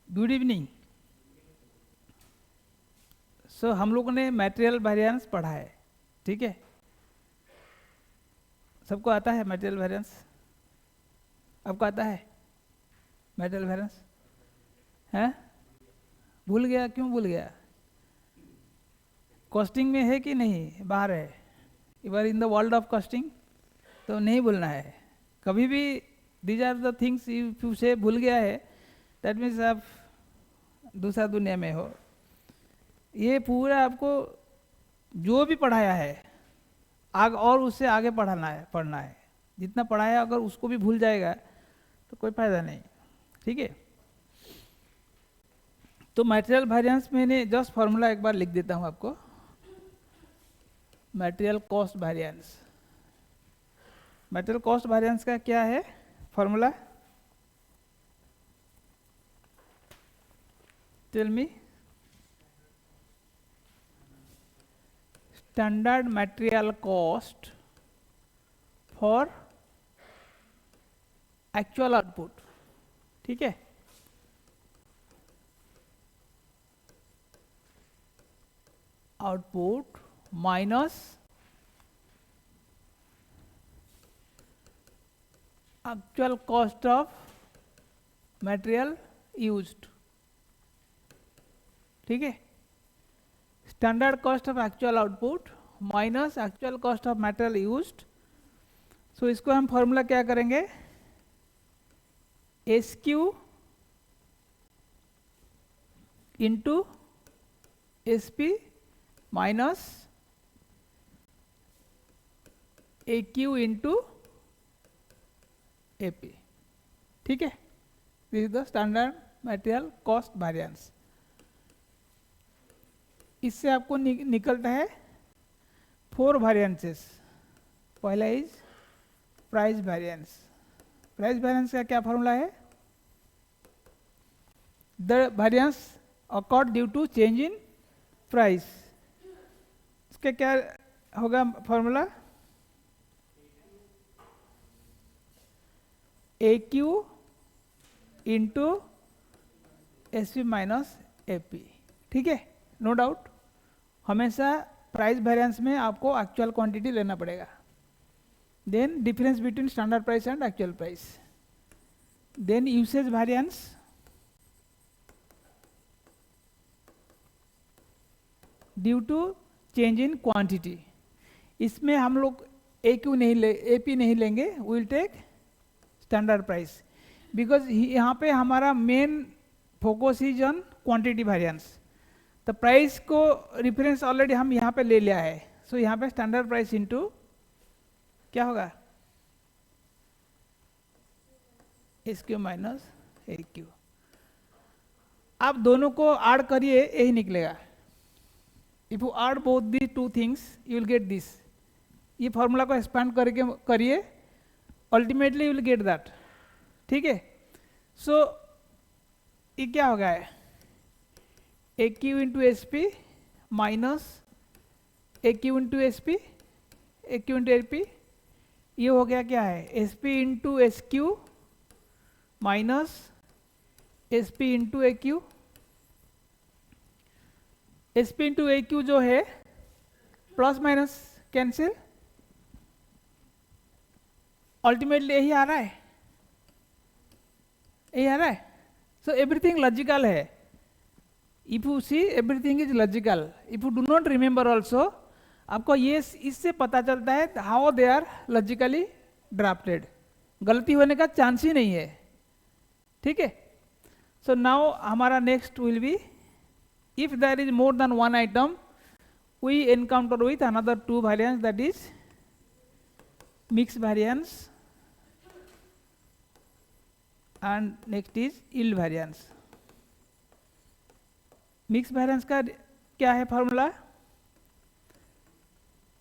Good evening. सो हम लोगों ने मटेरियल वेरिएंस पढ़ा है, ठीक है। सबको आता है मटेरियल वेरिएंस? आपको आता है मटेरियल वेरिएंस? हैं? भूल गया? क्यों भूल गया? कॉस्टिंग में है कि नहीं, बाहर है? You are in the world of costing, तो नहीं भूलना है कभी भी। These are the things you से भूल गया है, दैट मीन्स आप दूसरा दुनिया में हो। ये पूरा आपको जो भी पढ़ाया है आगे और उससे आगे पढ़ना है। जितना पढ़ाया अगर उसको भी भूल जाएगा तो कोई फायदा नहीं, ठीक है। तो मटेरियल वेरिएंस मैंने जस्ट फॉर्मूला एक बार लिख देता हूं आपको। Material cost variance, material cost variance का क्या है formula? Tell me. Standard material cost for actual output, ठीक है। Output minus actual cost of material used, ठीक है। Standard cost of actual output minus actual cost of material used. So इसको हम formula क्या करेंगे? S Q into S P minus A Q into A P, ठीक है। This is the standard material cost variance. इससे आपको निकलता है 4 वेरिएंसेस। पहला is price variance. Price variance का क्या फॉर्मूला है? The variance occurred due to change in price. इसका क्या होगा formula? A Q into S P minus A P, ठीक है। नो डाउट, हमेशा प्राइस वेरिएंस में आपको एक्चुअल क्वांटिटी लेना पड़ेगा। Then difference between standard price and actual price. Then usage variance, due to change in quantity. इसमें हम लोग ए क्यू ए पी नहीं लेंगे, we will take standard price, because यहाँ पे हमारा main focus is on quantity variance. तो price को रिफरेंस ऑलरेडी हम यहाँ पे ले लिया है। सो यहाँ पे स्टैंडर्ड प्राइस इनटू क्या होगा? S Q minus A Q. आप दोनों को ऐड करिए, यही निकलेगा। If you add both the two things you will get this. ये फॉर्मूला को एक्सपांड करके करिए, ultimately you will get that, ठीक है। सो ये क्या हो गया है? A Q into S P minus A Q into S P, A Q into A P. ये हो गया क्या है? S P into S Q minus S P into A Q. S P into A Q जो है plus minus cancel, ultimately यही आ रहा है, यही आ रहा है। सो एवरीथिंग लॉजिकल है। If you see everything is logical. If you do not remember also, आपको ये इससे पता चलता है how they are logically drafted. गलती होने का चांस ही नहीं है, ठीक है। सो नाउ हमारा next will be, if there is more than one item we encounter with another 2 variance, that is mix variance and next is yield variance. Mix variance का क्या है फॉर्मूला?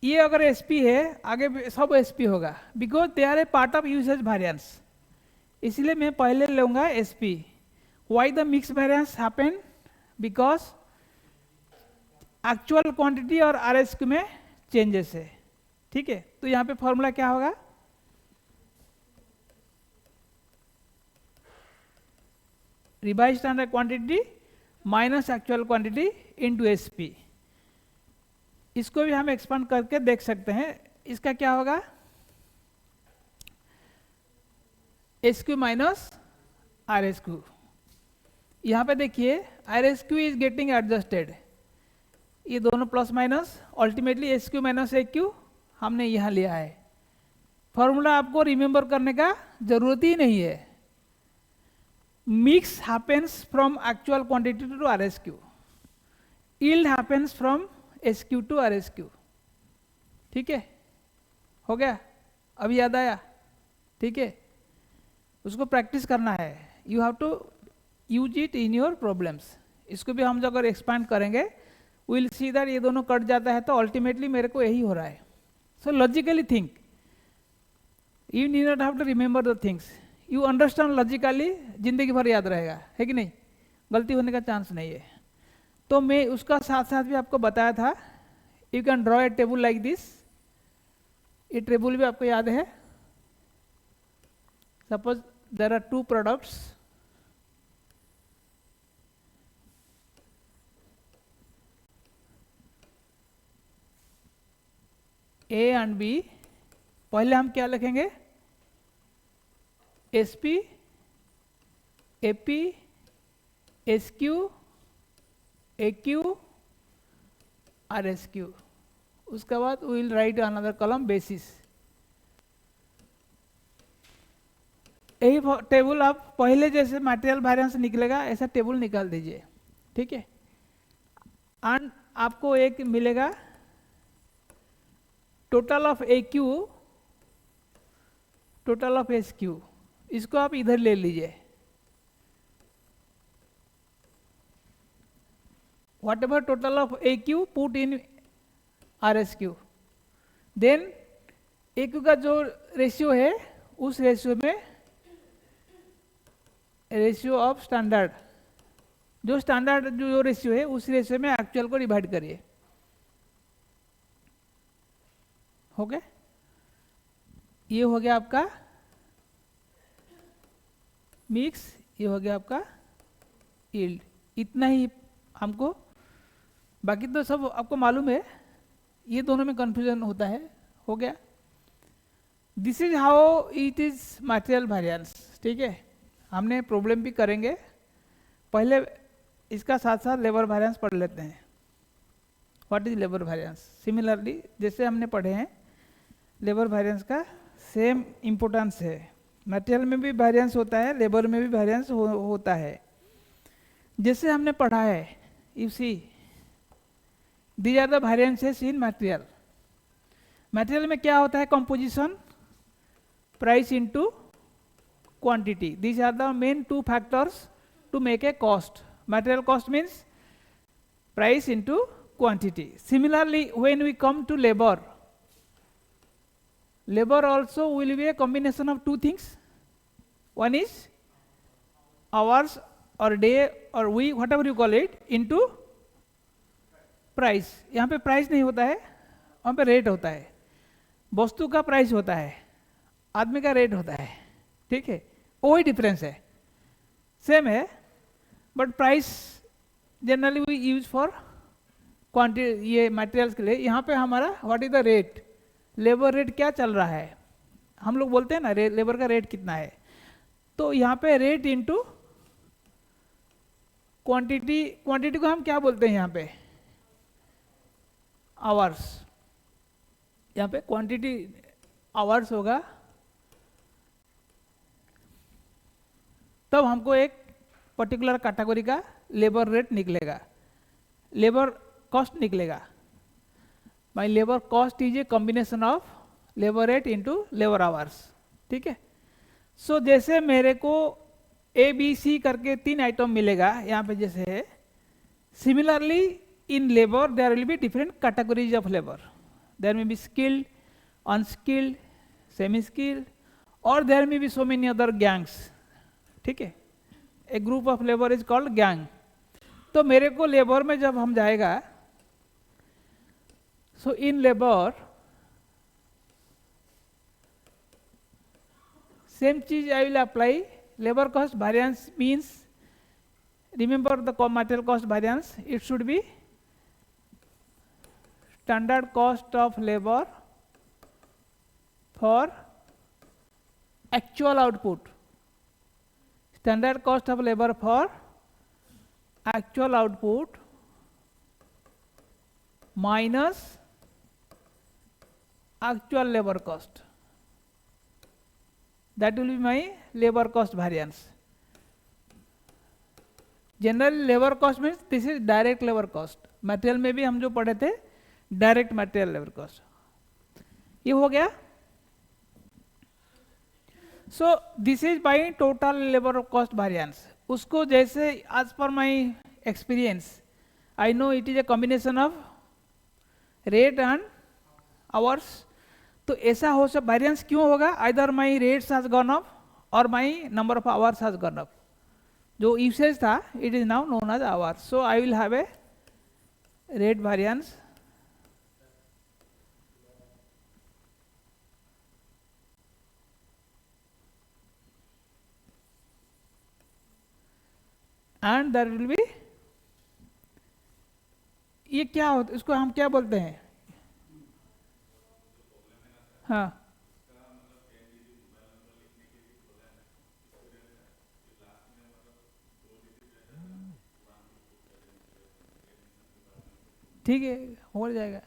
ये अगर एसपी है, आगे सब एसपी होगा, because they are a part of usage variance. इसलिए मैं पहले लूंगा SP. Why the mix variance happen? Because actual quantity और आरएसक्यू में चेंजेस है, ठीक है। तो यहाँ पे फॉर्मूला क्या होगा? Revise standard quantity minus actual quantity into SP. इसको भी हम एक्सपांड करके देख सकते हैं। इसका क्या होगा, S Q minus R S Q. यहाँ पे देखिए R S Q is getting adjusted, ये दोनों plus minus, ultimately S Q minus A Q हमने यहाँ लिया है। फॉर्मूला आपको रिमेंबर करने का जरूरत ही नहीं है। Mix happens from actual quantity to R S Q, yield happens from S Q to R S Q. ठीक है, हो गया, अभी याद आया? ठीक है, उसको प्रैक्टिस करना है। You have to use it in your problems. इसको भी हम जब अगर एक्सपांड करेंगे विल सी दैट ये दोनों कट जाता है तो अल्टीमेटली मेरे को यही हो रहा है। So logically think, you need not have to remember the things, you understand logically, जिंदगी भर याद रहेगा, है कि नहीं? गलती होने का चांस नहीं है। तो मैं उसका साथ साथ भी आपको बताया था, you can draw a table like this. ये टेबल भी आपको याद है। Suppose there are two products, A and B. पहले हम क्या लिखेंगे, S P, A P, S Q, A Q, R S Q. उसके बाद we will write another column basis. यही टेबल आप पहले जैसे मटेरियल वेरिएंस निकलेगा ऐसा टेबल निकाल दीजिए। ठीक है, एंड आपको एक मिलेगा total of A Q, total of S Q. इसको आप इधर ले लीजिए। Whatever total of A Q put in R S Q. Then A Q का जो रेशियो है उस रेशियो में रेशियो ऑफ स्टैंडर्ड, जो स्टैंडर्ड जो रेशियो है उस रेशियो में एक्चुअल को डिवाइड करिए। हो गया, ये हो गया आपका मिक्स, ये हो गया आपका यील्ड। इतना ही हमको, बाकी तो सब आपको मालूम है, ये दोनों में कंफ्यूजन होता है। हो गया, this is how it is material variance. ठीक है, हमने प्रॉब्लम भी करेंगे, पहले इसका साथ साथ लेबर वेरिएंस पढ़ लेते हैं। What is labour variance? Similarly जैसे हमने पढ़े हैं, लेबर वेरिएंस का सेम इम्पोर्टेंस है। मटेरियल में भी वेरिएंस होता है, लेबर में भी वेरिएंस होता है। जैसे हमने पढ़ा है, you see these are the variances in material. Material में क्या होता है? Composition, price into quantity. These are the main two factors to make a cost. Material cost means price into quantity. Similarly, when we come to labor, labor also will be a combination of two things. One is hours or day or week, whatever you call it, into price. यहाँ पे price नहीं होता है, वहाँ पे rate होता है। वस्तु का प्राइस होता है, आदमी का रेट होता है। ठीक है, वही डिफरेंस है, सेम है, but price generally we use for quantity, ये मटेरियल्स के लिए। यहाँ पे हमारा what is the rate, labour rate क्या चल रहा है, हम लोग बोलते हैं ना लेबर का रेट कितना है। तो यहाँ पे रेट इनटू क्वांटिटी, क्वांटिटी को हम क्या बोलते हैं यहाँ पे? आवर्स। यहाँ पे क्वांटिटी आवर्स होगा, तब हमको एक पर्टिकुलर कैटेगरी का लेबर रेट निकलेगा, लेबर कॉस्ट निकलेगा। My labour cost is a combination of labour rate into labour hours. ठीक है, सो जैसे मेरे को ए बी सी करके 3 आइटम मिलेगा यहाँ पे जैसे है, similarly in labour there will be different categories of labour. There may be skilled, unskilled, semi skilled, और there may be so many other gangs. ठीक है, a group of labour is called gang. तो मेरे को labour में जब हम जाएगा, so in labor same चीज I will apply। labor cost variance means remember the material cost variance, it should be standard cost of labor for actual output, standard cost of labor for actual output minus actual labor cost. That will be my labor cost variance. Generally labor cost means this is direct labor cost. Material में भी हम जो पढ़े थे direct material labour cost, ये हो गया. So this is by total labour cost variance. उसको जैसे as per my experience I know it is a combination of rate and hours. तो ऐसा हो सब वेरिएंस क्यों होगा? Either my rates has gone up और my number of hours has gone up. जो यूसेज था it is now known as hours. So I will have a rate variance and there will be, ये क्या होता है, इसको हम क्या बोलते हैं? हाँ, ठीक है, हो जाएगा.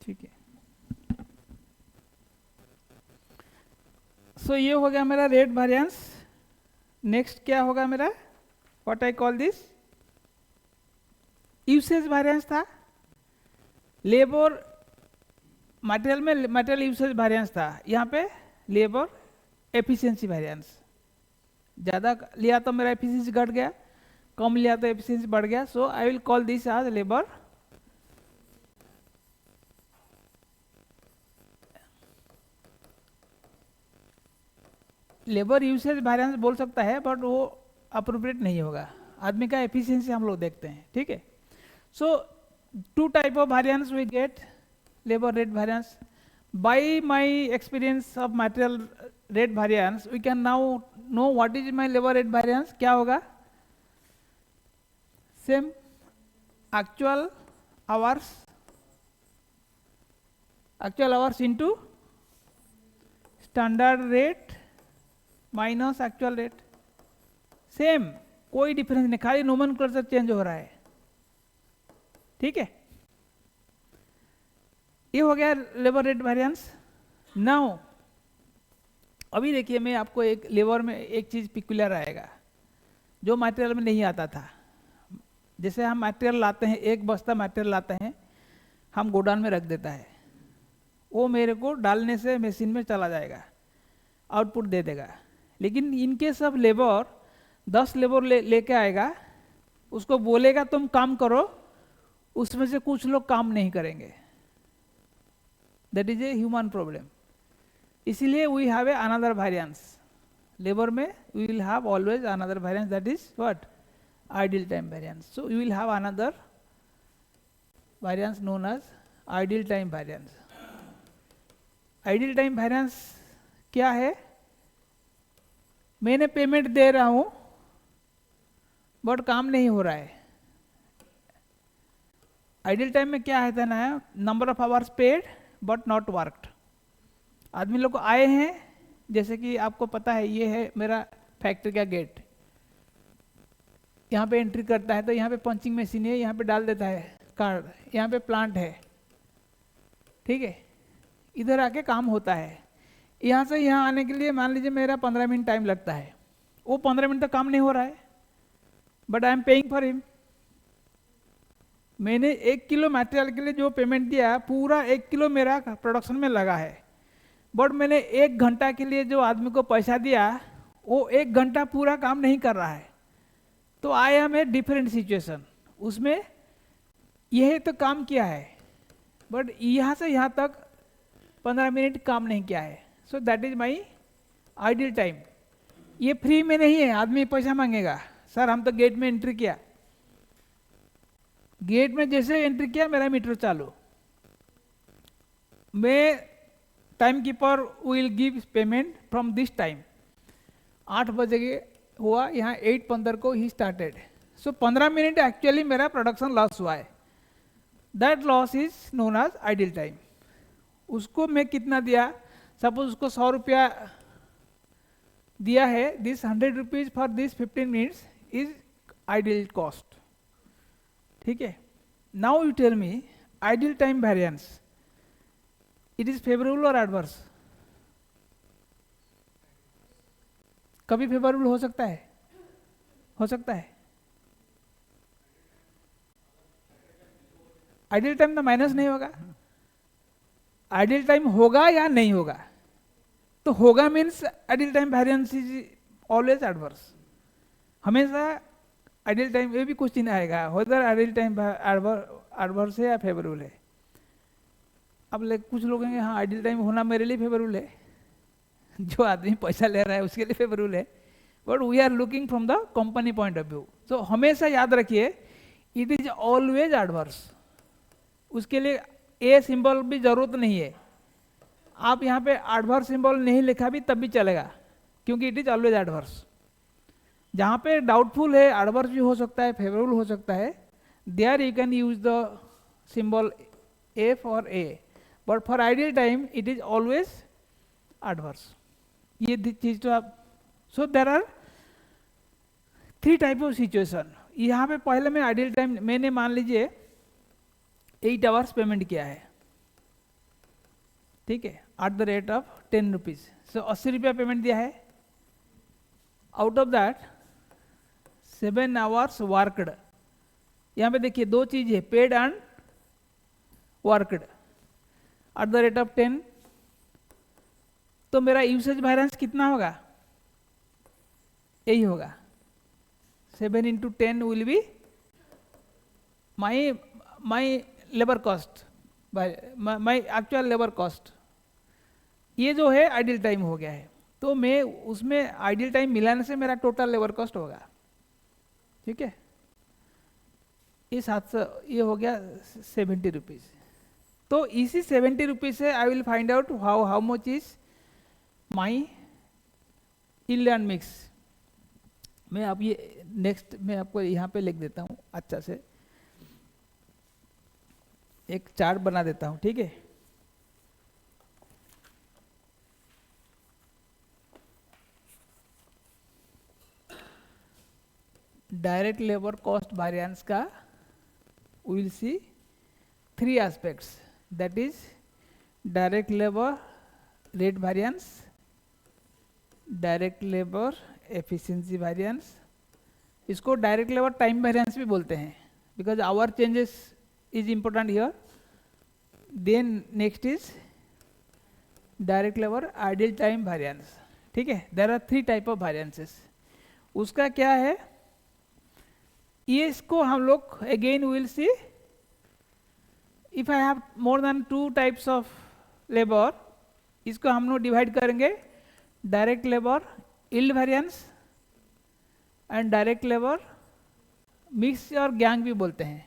ठीक है. सो ये हो गया मेरा रेट वेरिएंस. नेक्स्ट क्या होगा मेरा? What I call this usage variance था. लेबर मटेरियल में मटेरियल यूसेज वेरिएंस था, यहाँ पे लेबर एफिशिएंसी वेरिएंस. ज़्यादा लिया तो मेरा एफिशिएंसी घट गया, कम लिया तो एफिशिएंसी बढ़ गया. So I will call this as labour labour usage variance बोल सकता है, बट वो अप्रोप्रिएट नहीं होगा. आदमी का एफिशिएंसी हम लोग देखते हैं. ठीक है. So two type of variance we get labour rate variance. By my experience of material rate variance we can now know what is my labour rate variance. क्या होगा? Same actual hours into standard rate minus actual rate. Same, कोई difference नहीं, खाली nomenclature change हो रहा है. ठीक है. ये हो गया लेबर रेट वेरिएंस. नाउ अभी देखिए, मैं आपको एक लेबर में एक चीज पिकुलर आएगा जो मटेरियल में नहीं आता था. जैसे हम मटेरियल लाते हैं, एक बस्ता मटेरियल लाते हैं, हम गोडाउन में रख देता है, वो मेरे को डालने से मशीन में चला जाएगा, आउटपुट दे देगा. लेकिन इनके सब लेबर 10 लेबर लेके आएगा, उसको बोलेगा तुम काम करो, उसमें से कुछ लोग काम नहीं करेंगे. That is a human problem. इसीलिए we have a another variance. Labour में we will have always another variance, that is what? Ideal time variance. So we will have another variance known as ideal time variance. Ideal time variance क्या है? मैंने payment दे रहा हूं but काम नहीं हो रहा है. आइडियल टाइम में क्या है ना, number of hours paid but not worked. आदमी लोग आए हैं, जैसे कि आपको पता है ये है मेरा फैक्ट्री का गेट, यहाँ पे एंट्री करता है तो यहाँ पे पंचिंग मशीन है, यहाँ पे डाल देता है कार्ड, यहाँ पे प्लांट है. ठीक है. इधर आके काम होता है. यहाँ से यहाँ आने के लिए मान लीजिए मेरा 15 मिनट टाइम लगता है. वो 15 मिनट तक काम नहीं हो रहा है, but I am paying for him. मैंने 1 किलो मटेरियल के लिए जो पेमेंट दिया, पूरा 1 किलो मेरा प्रोडक्शन में लगा है, बट मैंने 1 घंटा के लिए जो आदमी को पैसा दिया, वो 1 घंटा पूरा काम नहीं कर रहा है. तो I am a different situation. उसमें यह तो काम किया है, बट यहाँ से यहाँ तक 15 मिनट काम नहीं किया है. So that is my ideal time. ये फ्री में नहीं है, आदमी पैसा मांगेगा. सर हम तो गेट में एंट्री किया, गेट में जैसे एंट्री किया मेरा मीटर चालू, मैं time keeper will give payment from this time. 8 बजे हुआ, यहाँ 8:15 को ही स्टार्टेड, सो 15 मिनट एक्चुअली मेरा प्रोडक्शन लॉस हुआ है। That loss is known as idle time. उसको मैं कितना दिया, सपोज उसको 100 रुपया दिया है, this 100 rupees for this 15 minutes is idle cost. ठीक है, now you tell me idle time variance, it is favourable और एडवर्स? कभी फेवरेबल हो सकता है, हो सकता है। आइडल टाइम तो माइनस नहीं होगा, आइडल टाइम होगा या नहीं होगा? तो होगा means idol time variance is always adverse, हमेशा आइडल टाइम, ये भी क्वेश्चन आएगा वेदर आइडल टाइम एडवर्स है या फेवरेबल है। अब कुछ लोग कहेंगे हाँ आइडल टाइम होना मेरे लिए फेवरेबल है, जो आदमी पैसा ले रहा है उसके लिए फेवरेबल है, but we are looking from the company point of view. तो हमेशा याद रखिए इट इज ऑलवेज एडवर्स, उसके लिए ए सिंबल भी जरूरत नहीं है। आप यहाँ पे एडवर्स सिंबल नहीं लिखा भी तब भी चलेगा, क्योंकि इट इज ऑलवेज एडवर्स। जहाँ पे डाउटफुल है, एडवर्स भी हो सकता है, फेवरेबल हो सकता है, there you can use the symbol A for A, but for ideal time it is always adverse. ये चीज तो आप, so there are 3 type of situation. यहाँ पे पहले में आइडियल टाइम मैंने मान लीजिए 8 आवर्स पेमेंट किया है, ठीक है, at the rate of 10 rupees, so 80 रुपया पेमेंट दिया है। Out of that 7 hours worked, यहाँ पे देखिए 2 चीज है, paid and worked at the rate of 10, तो मेरा यूसेज वेरिएंस कितना होगा? यही होगा, 7 into 10 will be my labour cost, my actual labour cost. ये जो है आइडियल टाइम हो गया है, तो मैं उसमें आइडियल टाइम मिलाने से मेरा टोटल लेबर कॉस्ट होगा। ठीक है, ये 700, ये हो गया 70 रुपीज। तो इसी 70 रुपीज से I will find out how much is my yield and mix. मैं अब ये नेक्स्ट मैं आपको यहाँ पे लिख देता हूँ, अच्छा से एक चार्ट बना देता हूँ, ठीक है। डायरेक्ट लेबर कॉस्ट वेरिएंस का we will see 3 aspects, that is direct labor rate variance, direct labor efficiency variance, इसको डायरेक्ट लेबर टाइम वेरिएंस भी बोलते हैं, because hour changes is important here. Then next is direct labour ideal time variance, ठीक है। There are 3 type of variances. उसका क्या है, ये इसको हम लोग again will see, if I have more than 2 types of labour, इसको हम लोग डिवाइड करेंगे direct labour yield variance and direct labour mix और गैंग भी बोलते हैं,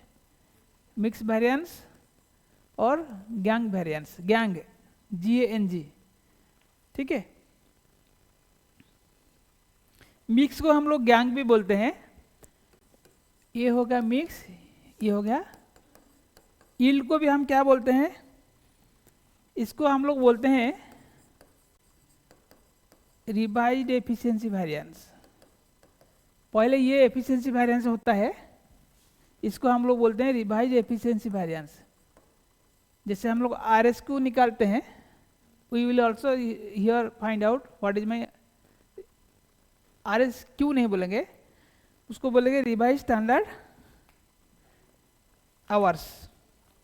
मिक्स वेरिएंस और गैंग वेरिएंस, गैंग GANG, ठीक है। मिक्स को हम लोग गैंग भी बोलते हैं, ये हो गया मिक्स, ये हो गया। यील्ड को भी हम क्या बोलते हैं, इसको हम लोग बोलते हैं रिवाइज्ड एफिशिएंसी वेरिएंस। पहले ये एफिशिएंसी वेरिएंस होता है, इसको हम लोग बोलते हैं रिवाइज्ड एफिशिएंसी वेरिएंस। जैसे हम लोग RSQ निकालते हैं, we will also here find out what is my RSQ, नहीं बोलेंगे उसको, बोलेंगे रिवाइज स्टैंडर्ड आवर्स,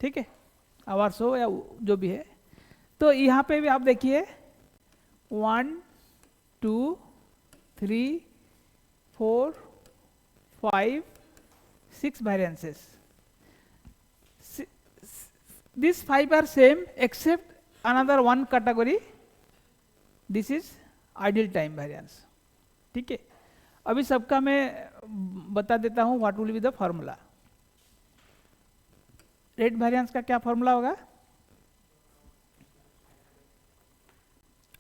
ठीक है, आवर्स हो या जो भी है। तो यहाँ पे भी आप देखिए 1 2 3 4 5 6 variances. These 5 are same except another one category, this is ideal time variance, ठीक है। अभी सबका मैं बता देता हूँ what will be the formula. Rate variance का क्या फॉर्मूला होगा?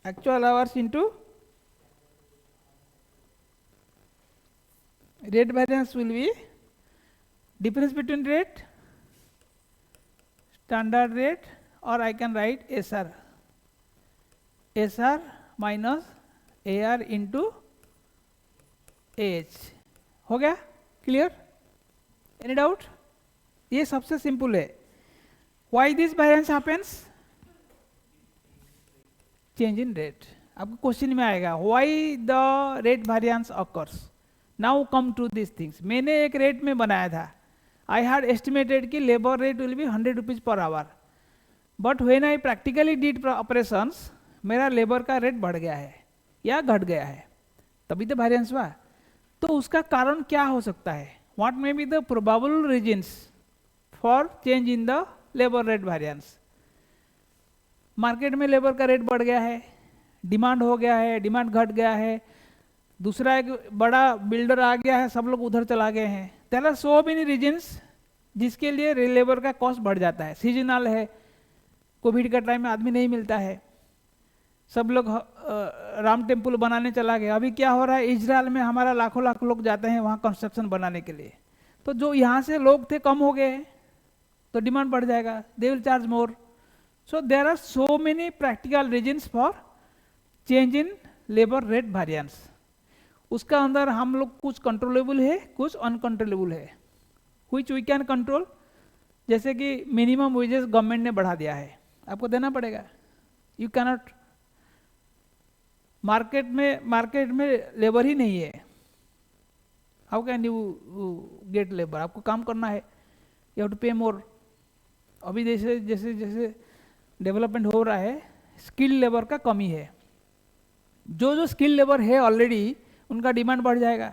Actual hours into rate variance will be difference between rate, standard rate, or I can write SR. SR minus AR into AH. हो गया? क्लियर? Any doubt? ये सबसे simple है. Why this variance happens? Change in rate. आपको question में आएगा why the rate variance occurs. Now come to this things. मैंने एक रेट में बनाया था. आई हैड एस्टिमेटेड कि labour rate will be 100 rupees per hour, but when I practically did operations मेरा लेबर का रेट बढ़ गया है या घट गया है, तभी तो वेरिएंस हुआ. तो उसका कारण क्या हो सकता है? What may be the probable reasons for change in the labour rate variance? Market में लेबर का रेट बढ़ गया है, डिमांड हो गया है, डिमांड घट गया है, दूसरा एक बड़ा बिल्डर आ गया है, सब लोग उधर चला गए हैं. There are so many reasons जिसके लिए लेबर का कॉस्ट बढ़ जाता है. सीजनल है, कोविड का टाइम में आदमी नहीं मिलता है, सब लोग राम टेम्पल बनाने चला गया. अभी क्या हो रहा है, इजराइल में हमारा लाखों लाखों लोग जाते हैं वहाँ कंस्ट्रक्शन बनाने के लिए. तो जो यहाँ से लोग थे कम हो गए, तो डिमांड बढ़ जाएगा, they will charge more. So there are so many practical reasons for change in labour rate variance. उसका अंदर हम लोग कुछ कंट्रोलेबल है, कुछ अनकंट्रोलेबल है. व्हिच वी कैन कंट्रोल, जैसे कि मिनिमम वेजेस गवर्नमेंट ने बढ़ा दिया है, आपको देना पड़ेगा. यू कैनॉट, मार्केट में लेबर ही नहीं है, how can you get labour? आपको काम करना है, यू हैव टू पे मोर. अभी जैसे जैसे जैसे डेवलपमेंट हो रहा है, स्किल लेबर का कमी है. जो स्किल लेबर है ऑलरेडी, उनका डिमांड बढ़ जाएगा.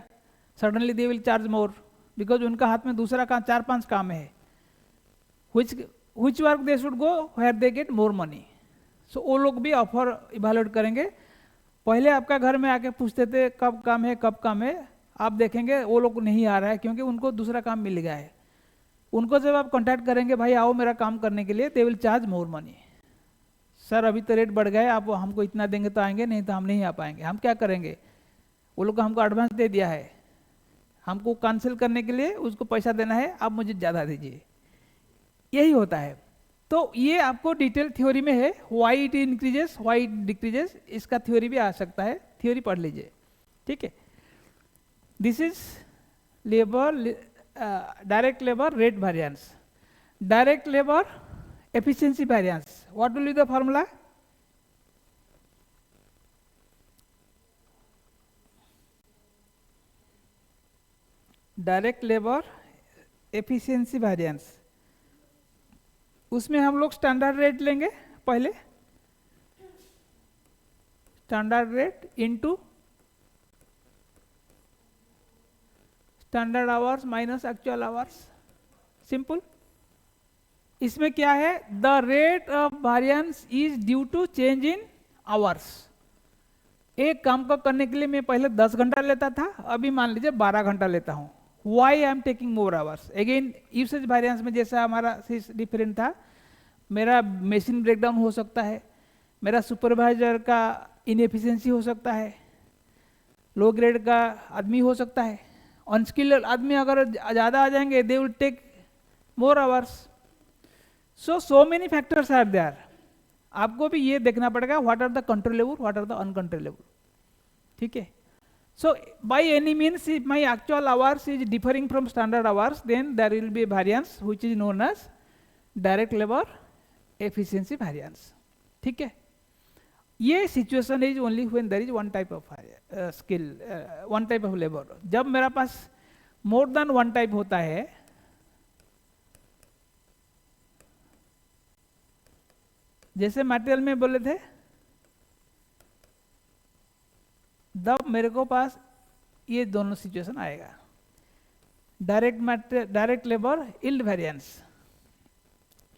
Suddenly they will charge more, because उनका हाथ में दूसरा काम, 4-5 काम है. which work they should go where they get more money. So वो लोग भी ऑफर इवेल्युएट करेंगे. पहले आपका घर में आके पूछते थे कब काम है, कब काम है. आप देखेंगे वो लोग नहीं आ रहा है, क्योंकि उनको दूसरा काम मिल गया है. उनको जब आप कॉन्टैक्ट करेंगे, भाई आओ मेरा काम करने के लिए, दे will charge more money. Sir अभी तो रेट बढ़ गया है, आप हमको इतना देंगे तो आएंगे, नहीं तो हम नहीं आ पाएंगे. हम क्या करेंगे? वो लोग को हमको एडवांस दे दिया है, हमको कैंसिल करने के लिए उसको पैसा देना है, आप मुझे ज़्यादा दीजिए. यही होता है. तो ये आपको डिटेल थ्योरी में है, why it increases, why it decreases. इसका थ्योरी भी आ सकता है, थ्योरी पढ़ लीजिए. ठीक है. This is labour, direct labour rate variance. Direct labour efficiency variance, what will be the formula? Direct labour efficiency variance. उसमें हम लोग स्टैंडर्ड रेट लेंगे पहले, standard rate into standard hours minus actual hours. Simple. इसमें क्या है, the rate of variance is due to change in hours. एक काम को करने के लिए मैं पहले 10 घंटा लेता था, अभी मान लीजिए 12 घंटा लेता हूं. Why I am taking more hours? Again usage variance में जैसा हमारा डिफरेंट था, मेरा मशीन ब्रेकडाउन हो सकता है, मेरा सुपरवाइजर का इनएफिशिएंसी हो सकता है, लो ग्रेड का आदमी हो सकता है, अनस्किल्ड आदमी अगर ज़्यादा आ जाएंगे, they will take more hours. So many factors are there. आपको भी ये देखना पड़ेगा, what are the controllable, what are the uncontrollable. ठीक है. So by any means, if my actual hours is differing from standard hours, then there will be a variance which is known as direct labor efficiency variance. ठीक है. ये situation is only when there is one type of skill, one type of labor. जब मेरा पास more than one type होता है, जैसे material में बोले थे, तब मेरे को पास ये दोनों सिचुएशन आएगा. Direct labour yield variance,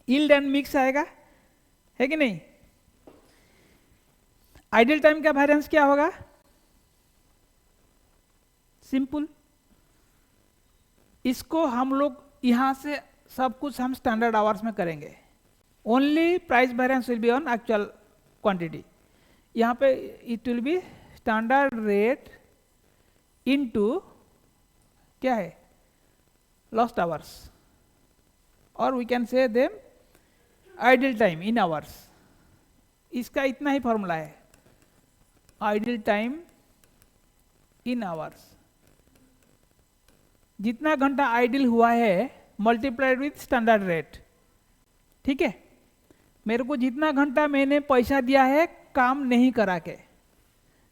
yield and mix आएगा, है कि नहीं? आइडल टाइम का वेरिएंस क्या होगा? सिंपल. इसको हम लोग यहां से सब कुछ हम स्टैंडर्ड आवर्स में करेंगे. Only price variance will be on actual quantity. यहाँ पे it will be standard rate into क्या है, लॉस्ट आवर्स, और we can say them idle time in hours. इसका इतना ही फॉर्मूला है, आइडल टाइम इन आवर्स. जितना घंटा आइडल हुआ है मल्टीप्लाइड विथ स्टैंडर्ड रेट. ठीक है, मेरे को जितना घंटा मैंने पैसा दिया है काम नहीं करा के,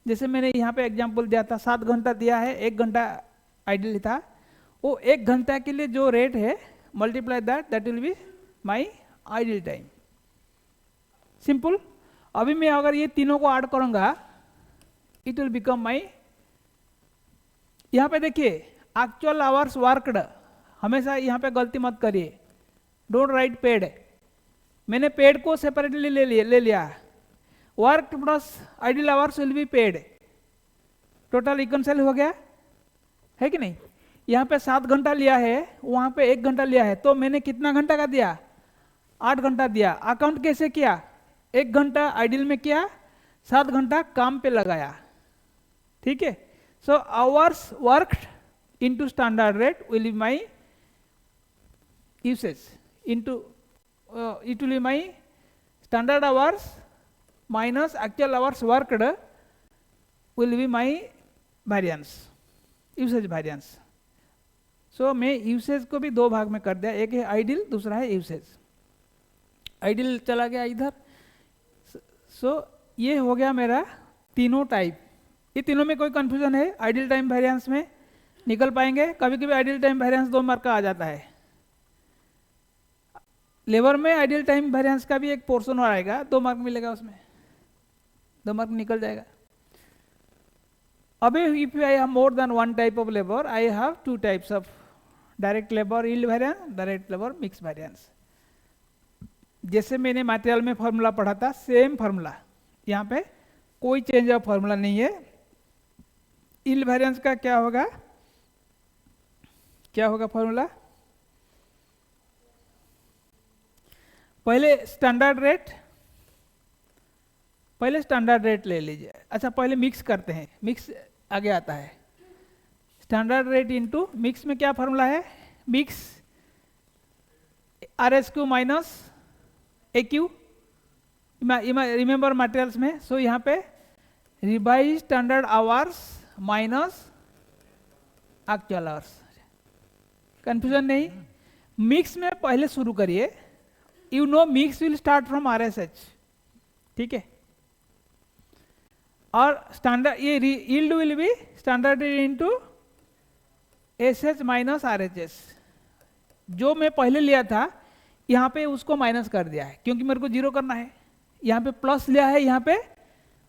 जैसे मैंने यहाँ पे एग्जांपल दिया था 7 घंटा दिया है, 1 घंटा आइडल था, वो 1 घंटा के लिए जो रेट है multiply that will be my idle time. Simple. अभी मैं अगर ये तीनों को ऐड करूंगा इट विल बिकम माई, यहाँ पे देखिए एक्चुअल आवर्स वर्कड, हमेशा यहाँ पे गलती मत करिए, डोंट राइट पेड. मैंने पेड को सेपरेटली ले लिया. Work plus idle hours will be paid. Total reconcile हो गया है कि नहीं. यहाँ पे 7 घंटा लिया है, वहाँ पे 1 घंटा लिया है, तो मैंने कितना घंटा का दिया, 8 घंटा दिया. अकाउंट कैसे किया, 1 घंटा आइडल में किया, 7 घंटा काम पे लगाया. ठीक है. So hours worked into standard rate will be my usage into it will be my standard hours minus actual hours worked will be my variance, usage variance. So मैं usage को भी 2 भाग में कर दिया, एक है आइडल, दूसरा है यूसेज. आइडल चला गया इधर. सो ये हो गया मेरा तीनों टाइप. ये तीनों में कोई कंफ्यूजन है, आइडल टाइम वेरिएंस में निकल पाएंगे. कभी कभी आइडल टाइम वेरिएंस 2 मार्क का आ जाता है. लेबर में आइडल टाइम वेरिएंस का भी एक पोर्शन और आएगा, 2 मार्क मिलेगा, उसमें 2 मार्क निकल जाएगा. अभी if I have more then 1 type of labour, I have 2 types of direct labour yield variance, direct labour mix variance. जैसे मैंने मटेरियल में फॉर्मूला पढ़ा था, सेम फॉर्मूला, यहाँ पे कोई चेंज ऑफ फॉर्मूला नहीं है. यील्ड वेरिएंस का क्या होगा, क्या होगा फॉर्मूला, पहले स्टैंडर्ड रेट ले लीजिए. अच्छा पहले मिक्स करते हैं, मिक्स आगे आता है. स्टैंडर्ड रेट इनटू मिक्स में क्या फॉर्मूला है, mix RSQ minus AQ. Remember materials में. सो यहाँ पे revise standard hours minus actual hours. Confusion नहीं. मिक्स में पहले शुरू करिए. You know mix will start from RSH. ठीक है. और स्टैंडर्ड ये yield will be standard into SH minus RHS. जो मैं पहले लिया था यहाँ पे उसको माइनस कर दिया है, क्योंकि मेरे को 0 करना है. यहाँ पे प्लस लिया है, यहाँ पे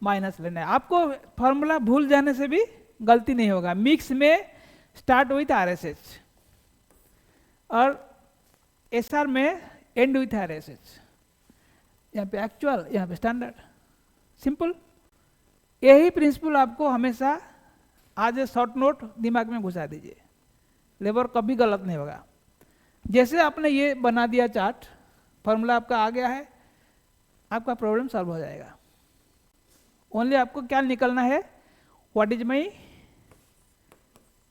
माइनस लेना है. आपको फॉर्मूला भूल जाने से भी गलती नहीं होगा. मिक्स में स्टार्ट विथ RSH और SR में एंड विथ RSH. यहाँ पे एक्चुअल, यहाँ पे स्टैंडर्ड. सिंपल. यही प्रिंसिपल आपको हमेशा आज शॉर्ट नोट दिमाग में घुसा दीजिए, लेबर कभी गलत नहीं होगा. जैसे आपने ये बना दिया चार्ट, फॉर्मूला आपका आ गया है, आपका प्रॉब्लम सॉल्व हो जाएगा. ओनली आपको क्या निकलना है, what is my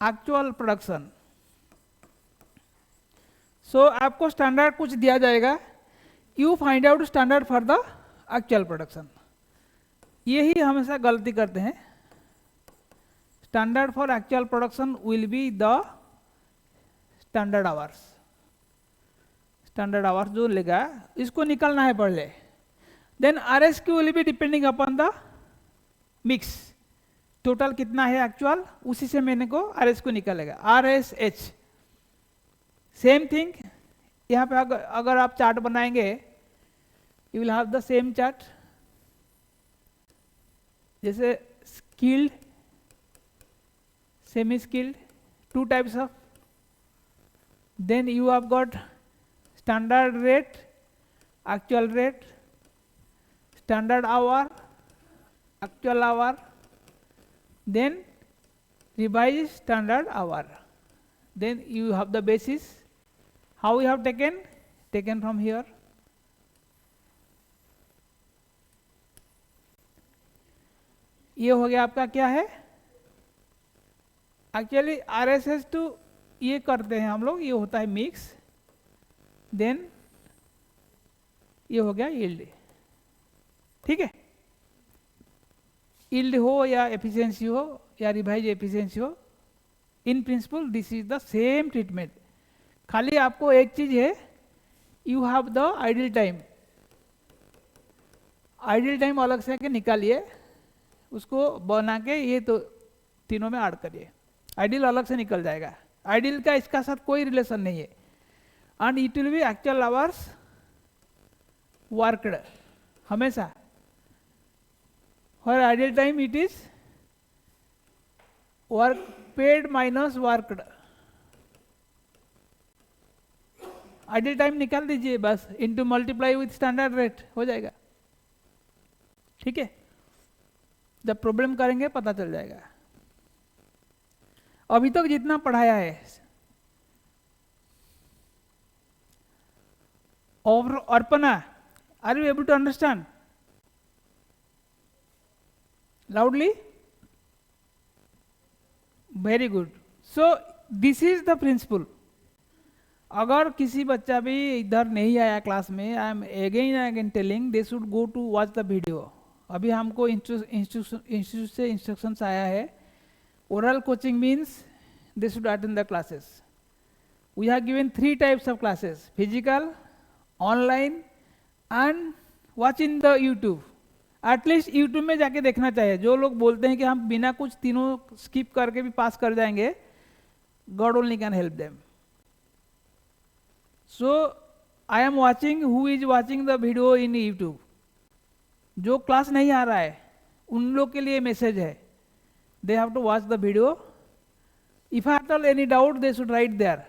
actual production. So आपको स्टैंडर्ड कुछ दिया जाएगा, you find out standard for the actual production. यही हमेशा गलती करते हैं. Standard for actual production will be the standard hours. Standard hours जो लेगा इसको निकालना है पहले. Then RSQ will be depending upon the mix. Total कितना है एक्चुअल, उसी से मैंने को RSQ निकालेगा. RSH same thing. यहाँ पे अगर आप चार्ट बनाएंगे, you will have the same chart. जैसे skilled, semi skilled, 2 types of. Then you have got standard rate, actual rate, standard hour, actual hour, then revise standard hour. Then you have the basis how you have taken from here, ये हो गया आपका क्या है, actually RSS2 ये करते हैं हम लोग, ये होता है मिक्स, देन ये हो गया यील्ड, ठीक है। यील्ड हो या एफिशिएंसी हो या रिवाइज एफिशिएंसी हो, in principle this is the same treatment, खाली आपको एक चीज है, you have the idle time, idle time अलग से के निकालिए, उसको बना के ये तो तीनों में ऐड करिए, आइडियल अलग से निकल जाएगा, आइडियल का इसका साथ कोई रिलेशन नहीं है, and it will be actual hours worked हमेशा, for ideal time it is work paid minus worked, ideal time निकाल दीजिए बस, into multiply with standard rate हो जाएगा, ठीक है। जब प्रॉब्लम करेंगे पता चल जाएगा। अभी तक जितना पढ़ाया है, और Arpana, are you able to understand loudly, very good. So this is the principle. अगर किसी बच्चा भी इधर नहीं आया क्लास में, I am again telling they should go to watch the video. अभी हमको इंस्टीट्यूट से इंस्ट्रक्शंस आया है, oral coaching means they should attend the classes. We have given 3 types of classes: physical, online and watching the YouTube. At least YouTube में जाके देखना चाहिए। जो लोग बोलते हैं कि हम बिना कुछ तीनों स्किप करके भी पास कर जाएंगे, God only can help them. So I am watching who is watching the video in YouTube. जो क्लास नहीं आ रहा है उन लोग के लिए मैसेज है, they have to watch the video. If at all any doubt, they should write there.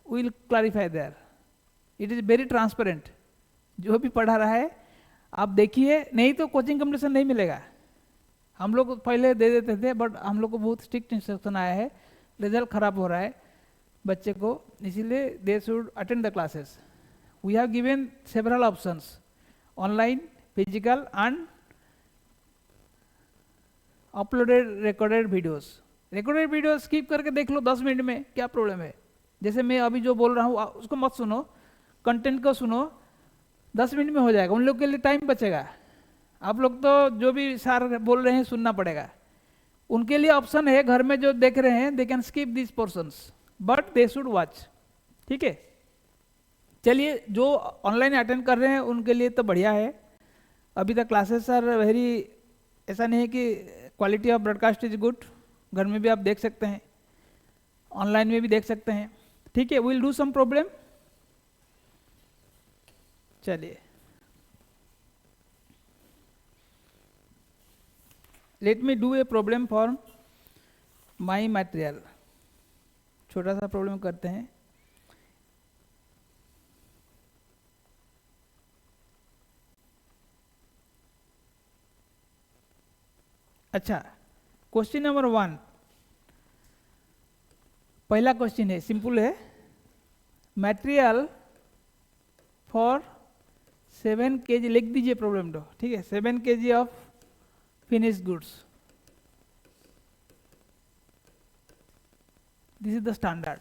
We will clarify there. It is very transparent. जो भी पढ़ा रहा है आप देखिए, नहीं तो कोचिंग कंपटीशन नहीं मिलेगा। हम लोग पहले दे देते थे, बट हम लोग को बहुत स्ट्रिक्ट इंस्ट्रक्शन आया है, रिजल्ट खराब हो रहा है बच्चे को, इसीलिए they should attend the classes. We have given several options, online, physical and uploaded recorded videos. Recorded video skip करके देख लो 10 मिनट में, क्या प्रॉब्लम है। जैसे मैं अभी जो बोल रहा हूँ उसको मत सुनो, कंटेंट को सुनो, 10 मिनट में हो जाएगा, उन लोग के लिए टाइम बचेगा। आप लोग तो जो भी सर बोल रहे हैं सुनना पड़ेगा, उनके लिए ऑप्शन है, घर में जो देख रहे हैं they can skip this portions but they should watch, ठीक है। चलिए, जो ऑनलाइन अटेंड कर रहे हैं उनके लिए तो बढ़िया है, अभी तक क्लासेस आर वेरी, ऐसा नहीं है कि quality of broadcast is good, घर में भी आप देख सकते हैं, ऑनलाइन में भी देख सकते हैं, ठीक है। Will do some problem. चलिए, let me do a problem for my material. छोटा सा प्रॉब्लम करते हैं। अच्छा, क्वेश्चन नंबर 1, पहला क्वेश्चन है, सिंपल है। मटेरियल फॉर 7 kg, लिख दीजिए प्रॉब्लम तो, ठीक है। 7 kg of finished goods, this is the standard.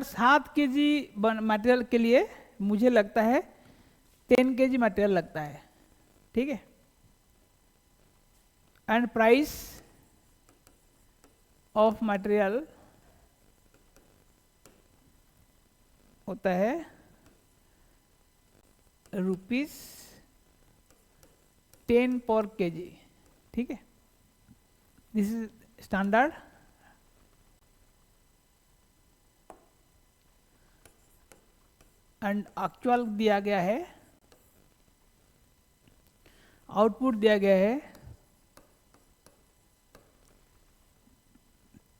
7 kg material के लिए मुझे लगता है 10 kg मटेरियल लगता है, ठीक है। एंड प्राइस ऑफ मटेरियल होता है ₹10 पर kg, ठीक है। This is standard. And actual दिया गया है, आउटपुट दिया गया है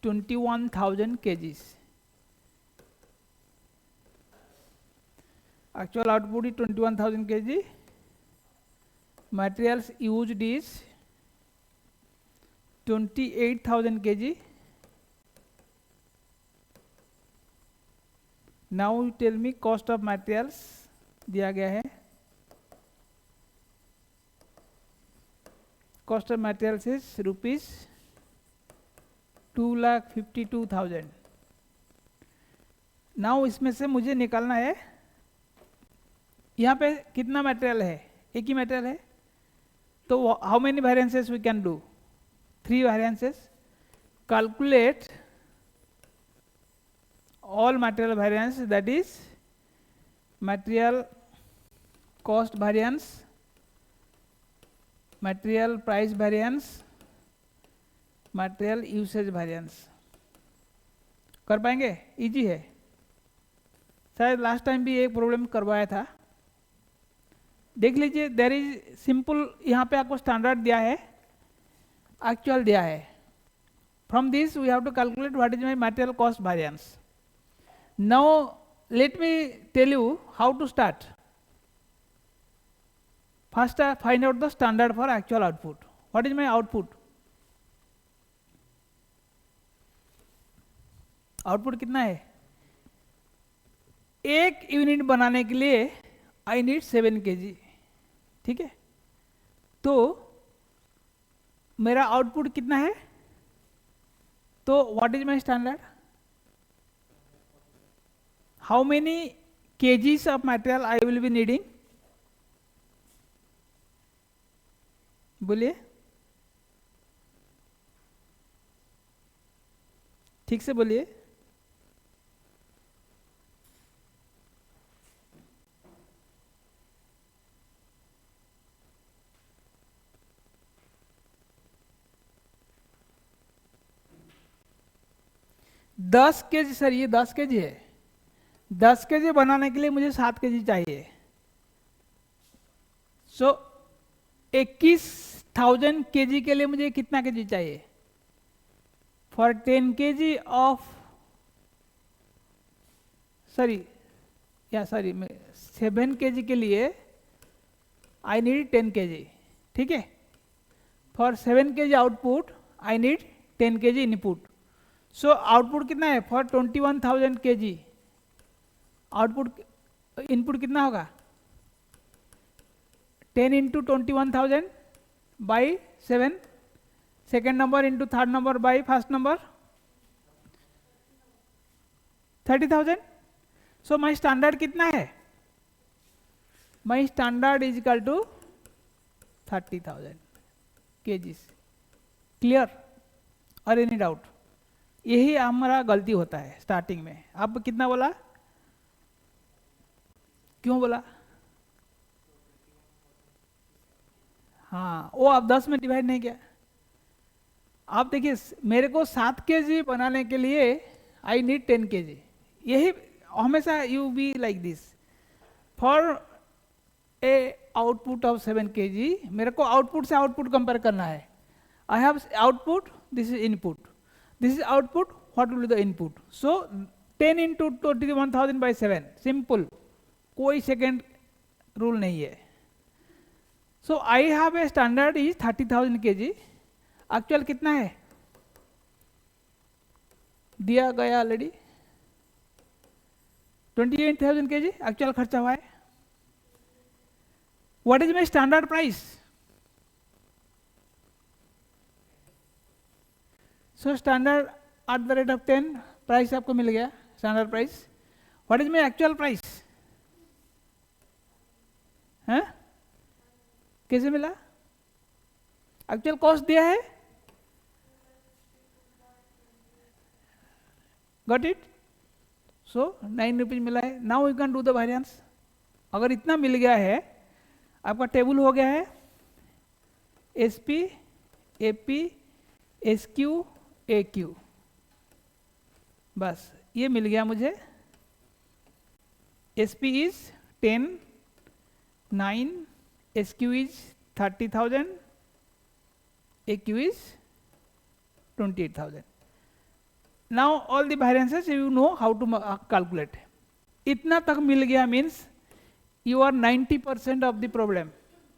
21,000 kgs। Actual output is 21,000 kg. Materials used is 28,000 kg. Now you tell me cost of materials दिया गया है, cost of materials is rupees 2,52,000। Now इसमें से मुझे निकालना है, यहाँ पे कितना मटेरियल है, एक ही मटेरियल है, तो how many variances we can do, 3 variances. Calculate all material variance, that is material cost variance, material price variance, material usage variance। कर पाएंगे? इजी है, शायद लास्ट टाइम भी एक प्रॉब्लम करवाया था, देख लीजिए। देयर इज सिंपल, यहाँ पे आपको स्टैंडर्ड दिया है, एक्चुअल दिया है। From this we have to calculate what is my material cost variance. Now let me tell you how to start. First find out the standard for actual output. What is my output? Output कितना है? एक unit बनाने के लिए I need 7 kg, ठीक है? तो मेरा आउटपुट कितना है? तो what is my standard? How many kgs of material I will be needing? बोलिए, ठीक से बोलिए। दस केजी सर, ये 10 केजी है। 10 केजी बनाने के लिए मुझे 7 केजी चाहिए। सो 21,000 केजी के लिए मुझे कितना केजी चाहिए? For 10 KG of, sorry 7 KG के लिए आई नीड 10 केजी, ठीक है? For 7 KG output I need 10 KG input. So output कितना है? फॉर 21,000 केजी आउटपुट, इनपुट कितना होगा? 10 into 21,000 by 7, second number into third number by first number, 30,000। So my standard कितना है? My standard is equal to 30,000 kgs. Clear और any doubt? यही हमारा गलती होता है स्टार्टिंग में। अब कितना बोला, क्यों बोला? हाँ, वो आप 10 में डिवाइड नहीं किया। आप देखिए, मेरे को 7 केजी बनाने के लिए आई नीड 10 केजी। यही हमेशा you be like this. For a output of 7 KG मेरे को आउटपुट से आउटपुट कंपेयर करना है। I have output, this is input, this is output, what will be the input. So 10 into 21,000 by 7, simple, कोई second rule नहीं है। So I have a standard is 30,000 KG. Actual कितना है? दिया गया ऑलरेडी, 28,000 केजी एक्चुअल खर्चा हुआ है। What is my standard price? So standard eight the rate of 10 price आपको मिल गया, standard price. What is my actual price? है कैसे मिला? एक्चुअल कॉस्ट दिया है, गॉट इट। सो 9 रुपीज मिला है। Now you can do the variance. अगर इतना मिल गया है, आपका टेबल हो गया है एसपी, एपी, एसक्यू, एक्यू, बस ये मिल गया मुझे। SP is 10, 9, SQ is 30,000, AQ is 28,000. Now all the variances you know how to calculate. इतना तक मिल गया means you are 90% of the problem.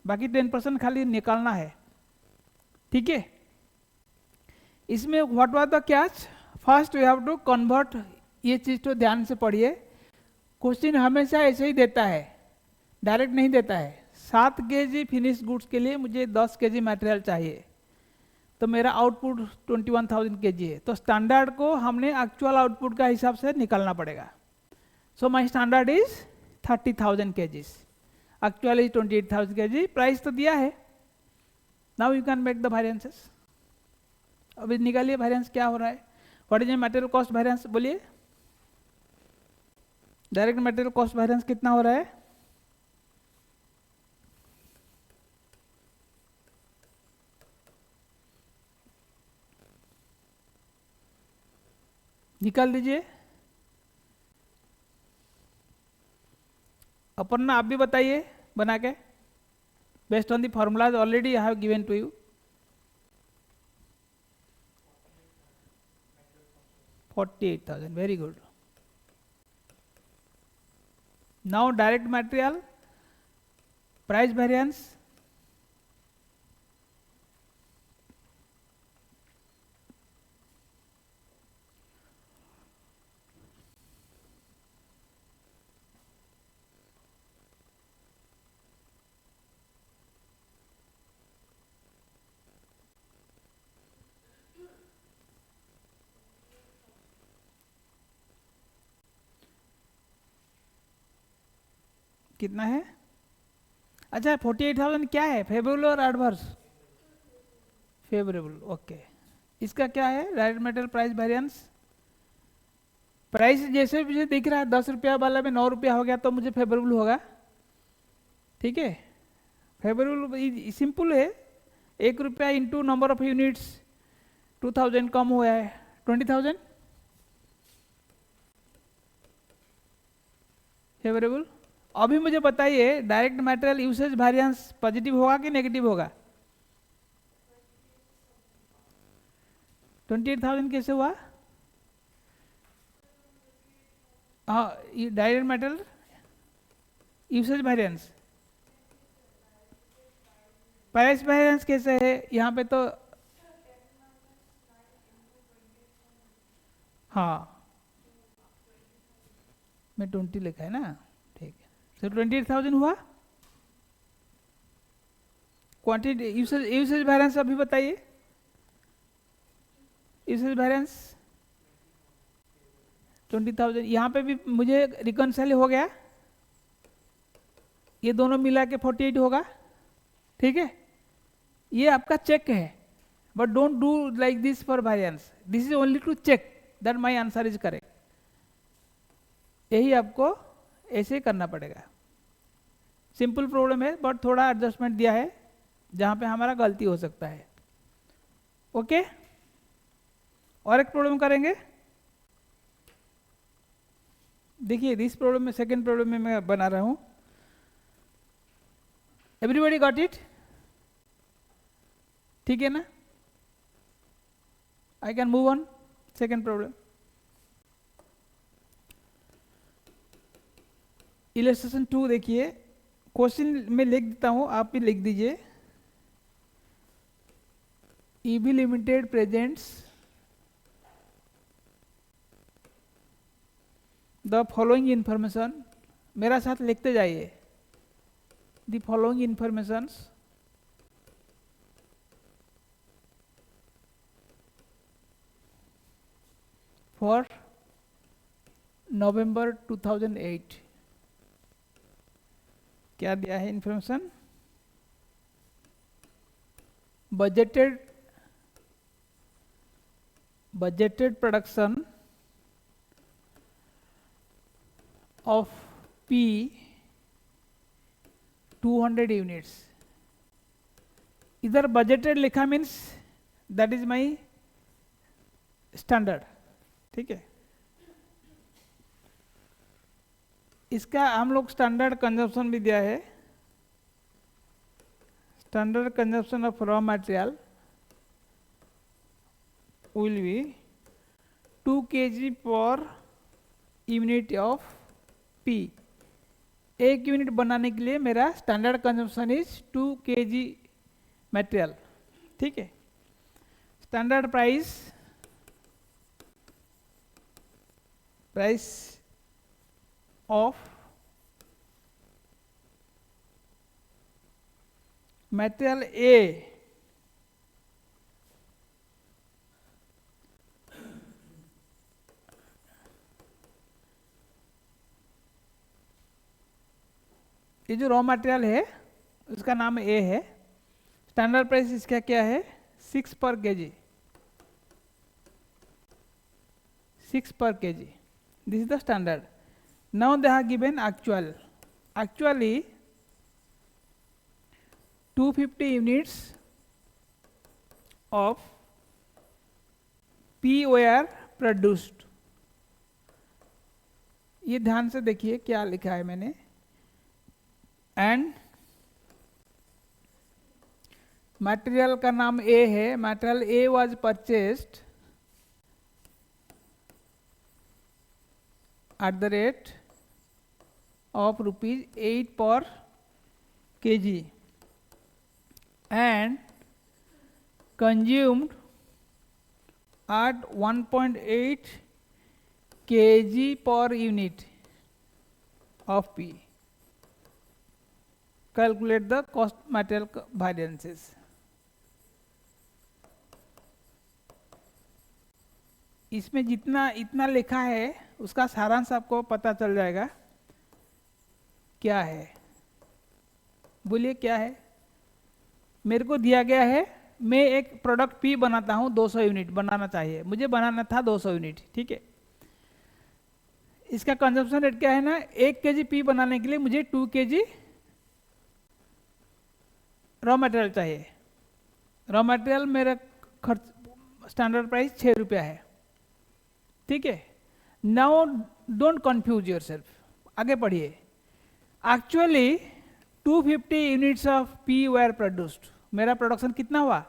बाकी 10% खाली निकालना है, ठीक है? इसमें what was the catch? First we have to convert, ये चीज तो ध्यान से पढ़िए, क्वेश्चन हमेशा ऐसे ही देता है, डायरेक्ट नहीं देता है। 7 kg फिनिश गुड्स के लिए मुझे 10 kg मटेरियल चाहिए, तो मेरा आउटपुट 21,000 kg है, तो स्टैंडर्ड को हमने एक्चुअल आउटपुट का हिसाब से निकालना पड़ेगा। So my standard is 30,000 kg, actual is 28,000 kg, price तो दिया है। Now you can make the variances. अभी निकालिए वेरिएंस क्या हो रहा है। What is material cost variance, बोलिए। डायरेक्ट मटेरियल कॉस्ट वेरिएंस कितना हो रहा है? निकाल दीजिए। अपर्णा आप भी बताइए बना के, based on the formulas already I have given to you. $48,000, very good. Now direct material price variance, कितना है? अच्छा 48,000 क्या है, फेवरेबल और एडवर्स? Favourable, okay. इसका क्या है direct material price variance? Price जैसे मुझे दिख रहा है 10 रुपया वाला में 9 रुपया हो गया तो मुझे फेवरेबल होगा, ठीक है। फेवरेबल सिंपल है, 1 रुपया इंटू नंबर ऑफ यूनिट्स, 2000 कम हुआ है 20,000, फेवरेबल। अभी मुझे बताइए direct material usage variance positive होगा कि नेगेटिव होगा? 28,000 कैसे हुआ? हाँ, direct material usage variance, price variance कैसे है यहाँ पे? तो हाँ, मैं 20 लिखा है ना, ठीक है। तो 28,000 हुआ। क्वांटिटी यूसेज वेरिएंस अभी बताइए, यूसेज वेरिएंस 20,000। यहाँ पे भी मुझे रिकंसाइल हो गया, ये दोनों मिला के 48 होगा, ठीक है। ये आपका चेक है, but don't do like this for variance, this is only to check that my answer is correct. यही आपको ऐसे करना पड़ेगा। सिंपल प्रॉब्लम है बट थोड़ा एडजस्टमेंट दिया है जहाँ पे हमारा गलती हो सकता है, ओके। और एक प्रॉब्लम करेंगे, देखिए दिस प्रॉब्लम में, सेकेंड प्रॉब्लम में मैं बना रहा हूँ। एवरीबॉडी गॉट इट, ठीक है ना? I can move on second problem. Illustration 2 देखिए, क्वेश्चन में लिख देता हूं, आप भी लिख दीजिए। EB limited presents the following information, मेरा साथ लिखते जाइए। द फॉलोइंग इंफॉर्मेशंस फॉर नवंबर 2008। क्या दिया है information? Budgeted production of P 200 units. इधर बजटेड लिखा means that is my standard, ठीक है। इसका हम लोग स्टैंडर्ड कंजप्शन भी दिया है। Standard consumption of raw material will be 2 kg per unit of P। 1 unit बनाने के लिए मेरा standard consumption is 2 kg material, ठीक है। Standard price of material A ये जो रॉ मटेरियल है उसका नाम ए है, स्टैंडर्ड प्राइस इसका क्या है 6 पर kg, 6 per kg, this is the standard. Now they have given actually 250 units of P were produced. ये ध्यान से देखिए क्या लिखा है मैंने, एंड मटेरियल का नाम ए है, material A was purchased at the rate of ₹8 per kg and consumed at 1.8 kg per unit of P. Calculate the cost material variances. इसमें जितना इतना लिखा है उसका सारांश आपको पता चल जाएगा क्या है। बोलिए क्या है। मेरे को दिया गया है, मैं एक प्रोडक्ट पी बनाता हूं, 200 यूनिट बनाना चाहिए, मुझे बनाना था 200 यूनिट, ठीक है। इसका कंजम्पशन रेट क्या है ना, 1 kg पी बनाने के लिए मुझे 2 kg रॉ मटेरियल चाहिए। रॉ मटेरियल मेरा खर्च स्टैंडर्ड प्राइस 6 रुपया है, ठीक है। नाउ डोंट कंफ्यूज योरसेल्फ, आगे पढ़िए। Actually 250 units of P were produced, मेरा प्रोडक्शन कितना हुआ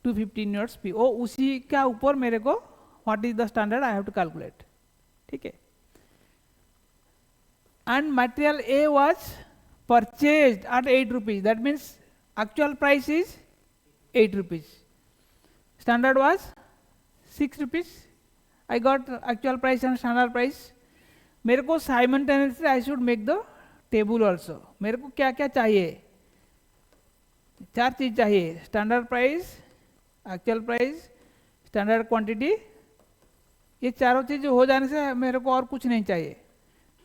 250 यूनिट्स पी, ओ उसी का ऊपर मेरे को what is the standard I have to calculate, ठीक है। And material A was purchased at 8 rupees, that means actual price is 8 rupees, standard was 6 rupees. I got actual price and standard price. मेरे को simultaneously I should make the table also. मेरे को क्या क्या चाहिए, 4 चीज चाहिए, standard price, actual price, standard quantity. ये चारों चीज हो जाने से मेरे को और कुछ नहीं चाहिए,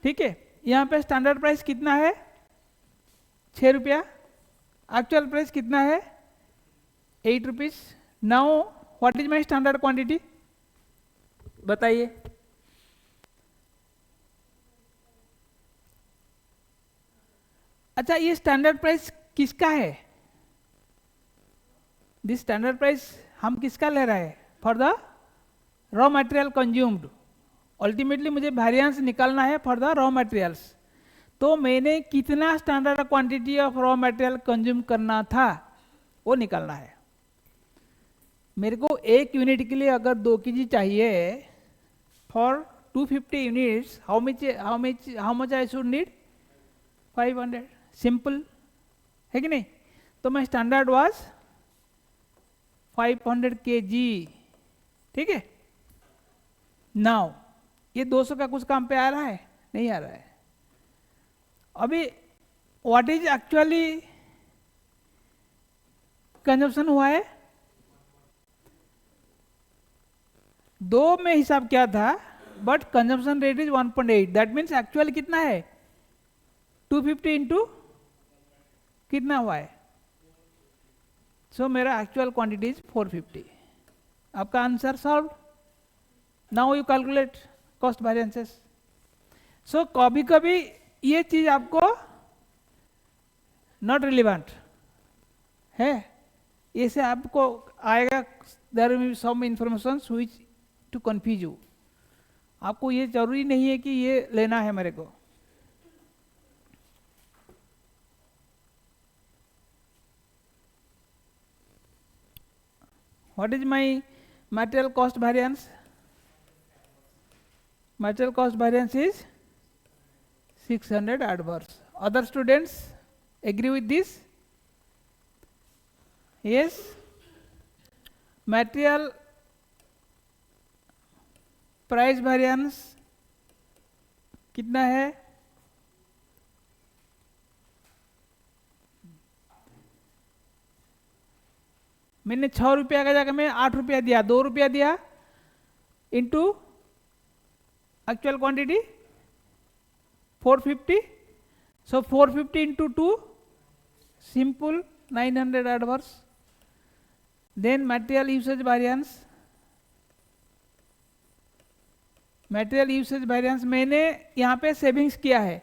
ठीक है। यहाँ पे स्टैंडर्ड प्राइस कितना है 6 रुपया, एक्चुअल प्राइस कितना है 8 rupees. Now what is my standard quantity बताइए। अच्छा, ये स्टैंडर्ड प्राइस किसका है, दिस स्टैंडर्ड प्राइस हम किसका ले रहे हैं, for the raw material consumed. Ultimately मुझे वेरिएंस निकालना है फॉर द रॉ मटेरियल्स, तो मैंने कितना standard quantity of raw material consume करना था वो निकालना है। मेरे को 1 यूनिट के लिए अगर 2 kg चाहिए, for 250 units how much I should need 500, simple है कि नहीं। तो मैं स्टैंडर्ड वाज 500 kg, ठीक है। नाउ ये 200 का कुछ काम पे आ रहा है, नहीं आ रहा है। अभी व्हाट इज एक्चुअली कंजम्पशन हुआ है, 2 में हिसाब किया था, but consumption rate is 1.8, that means actual कितना है 250 इंटू कितना हुआ है, सो मेरा एक्चुअल क्वांटिटी इज 450। आपका answer solve. Now you calculate cost variances. So कभी कभी ये चीज आपको नॉट रिलेवेंट है, ऐसे आपको आएगा, there will be some information which to confuse you. आपको ये जरूरी नहीं है कि ये लेना है मेरे को। What is my material cost variance, material cost variance is 600 adverse. Other students agree with this? Yes. Material price variance कितना है? मैंने 6 रुपया का जगह में 8 रुपया दिया, 2 रुपया दिया into actual quantity 450. So 450 into 2, simple 900 adverse. Then material usage variance. Material usage variance मैंने यहाँ पे सेविंग्स किया है,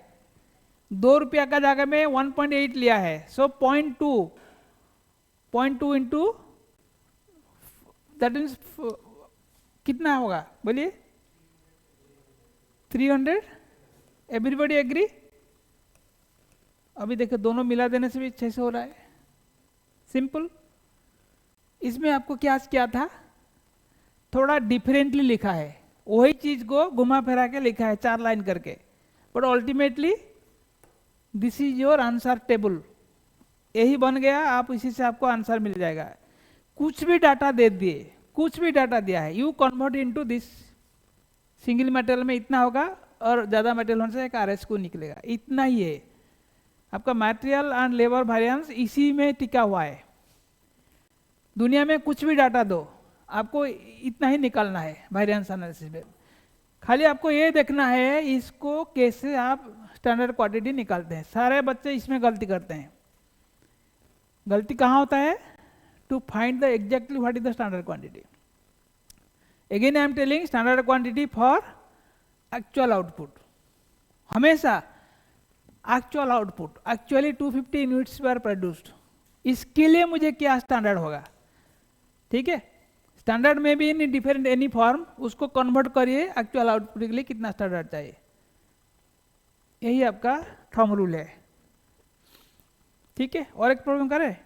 2 रुपया का जगह में 1.8 लिया है. सो 0.2 इंटू दैट मीन्स कितना होगा बोलिए? 300. Everybody agree? अभी देखो दोनों मिला देने से भी 600 हो रहा है. सिंपल. इसमें आपको क्या किया था, थोड़ा डिफरेंटली लिखा है, वही चीज को घुमा फिरा के लिखा है 4 लाइन करके, but ultimately this is your answer table. यही बन गया, आप इसी से आपको आंसर मिल जाएगा. कुछ भी डाटा दे दिए, कुछ भी डाटा दिया है, you convert into this. Single material में इतना होगा और ज्यादा मटेरियल होने से एक आरएस को निकलेगा. इतना ही है आपका मटेरियल एंड लेबर वेरिएंस, इसी में टिका हुआ है. दुनिया में कुछ भी डाटा दो, आपको इतना ही निकालना है वेरिएंस एनालिसिस में. खाली आपको ये देखना है इसको कैसे आप स्टैंडर्ड क्वांटिटी निकालते हैं. सारे बच्चे इसमें गलती करते हैं. गलती कहाँ होता है? To find the exactly what is the standard quantity. Again I am telling, standard quantity for actual output. हमेशा actual output, actually 250 units were produced, इसके लिए मुझे क्या स्टैंडर्ड होगा. ठीक है, स्टैंडर्ड में भी इन डिफरेंट एनी फॉर्म, उसको कन्वर्ट करिए एक्चुअल आउटपुट के लिए कितना स्टैंडर्ड चाहिए. यही आपका थंब रूल है. ठीक है, और एक प्रॉब्लम करें.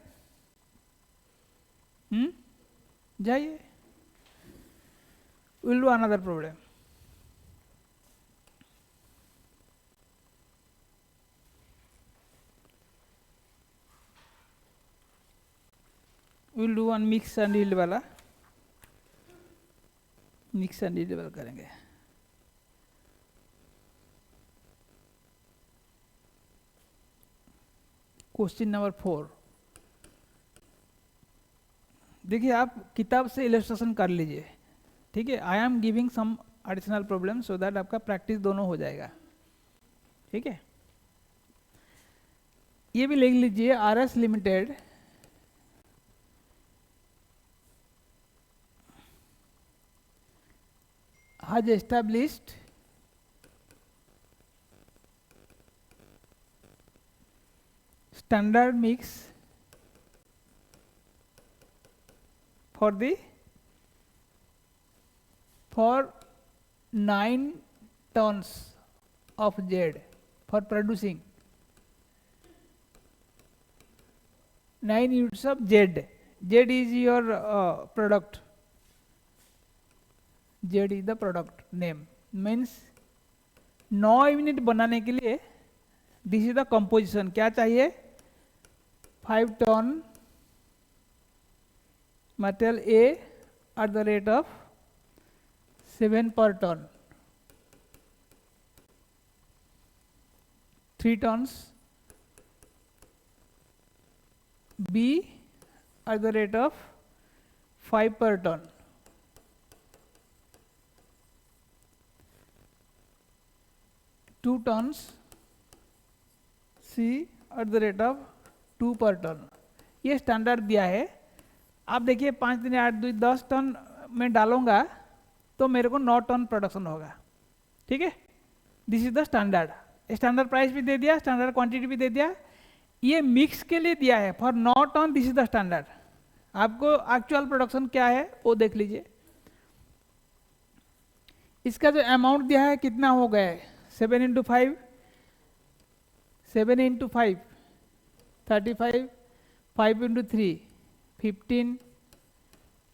जाइए, will do another problem. Will do one mix and yield वाला. मिक्स एंड यील्ड वाला करेंगे. Question number 4. देखिए आप किताब से इलस्ट्रेशन कर लीजिए. ठीक है, I am giving some additional problem so that आपका प्रैक्टिस दोनों हो जाएगा. ठीक है, ये भी लिख लीजिए. RS limited has established standard mix for 9 tons of Z for producing 9 units of Z. Z is your product. Z is the product name. Means 9 unit बनाने के लिए दिस इज द कंपोजिशन. क्या चाहिए? 5 ton material A at the rate of 7 per ton. 3 tons B at the rate of 5 per ton. 2 tons C at the rate of 2 per ton. ये standard दिया है. आप देखिए 5 दिन 8 2 10 टन में डालूंगा तो मेरे को 9 टन प्रोडक्शन होगा. ठीक है, this is the standard. Standard price भी दे दिया, स्टैंडर्ड क्वांटिटी भी दे दिया. ये मिक्स के लिए दिया है for 9 ton. This is the standard. आपको एक्चुअल प्रोडक्शन क्या है वो देख लीजिए. इसका जो अमाउंट दिया है कितना हो गया है? 7 into 5, 7 into 5, 35, 5 into 3, 15,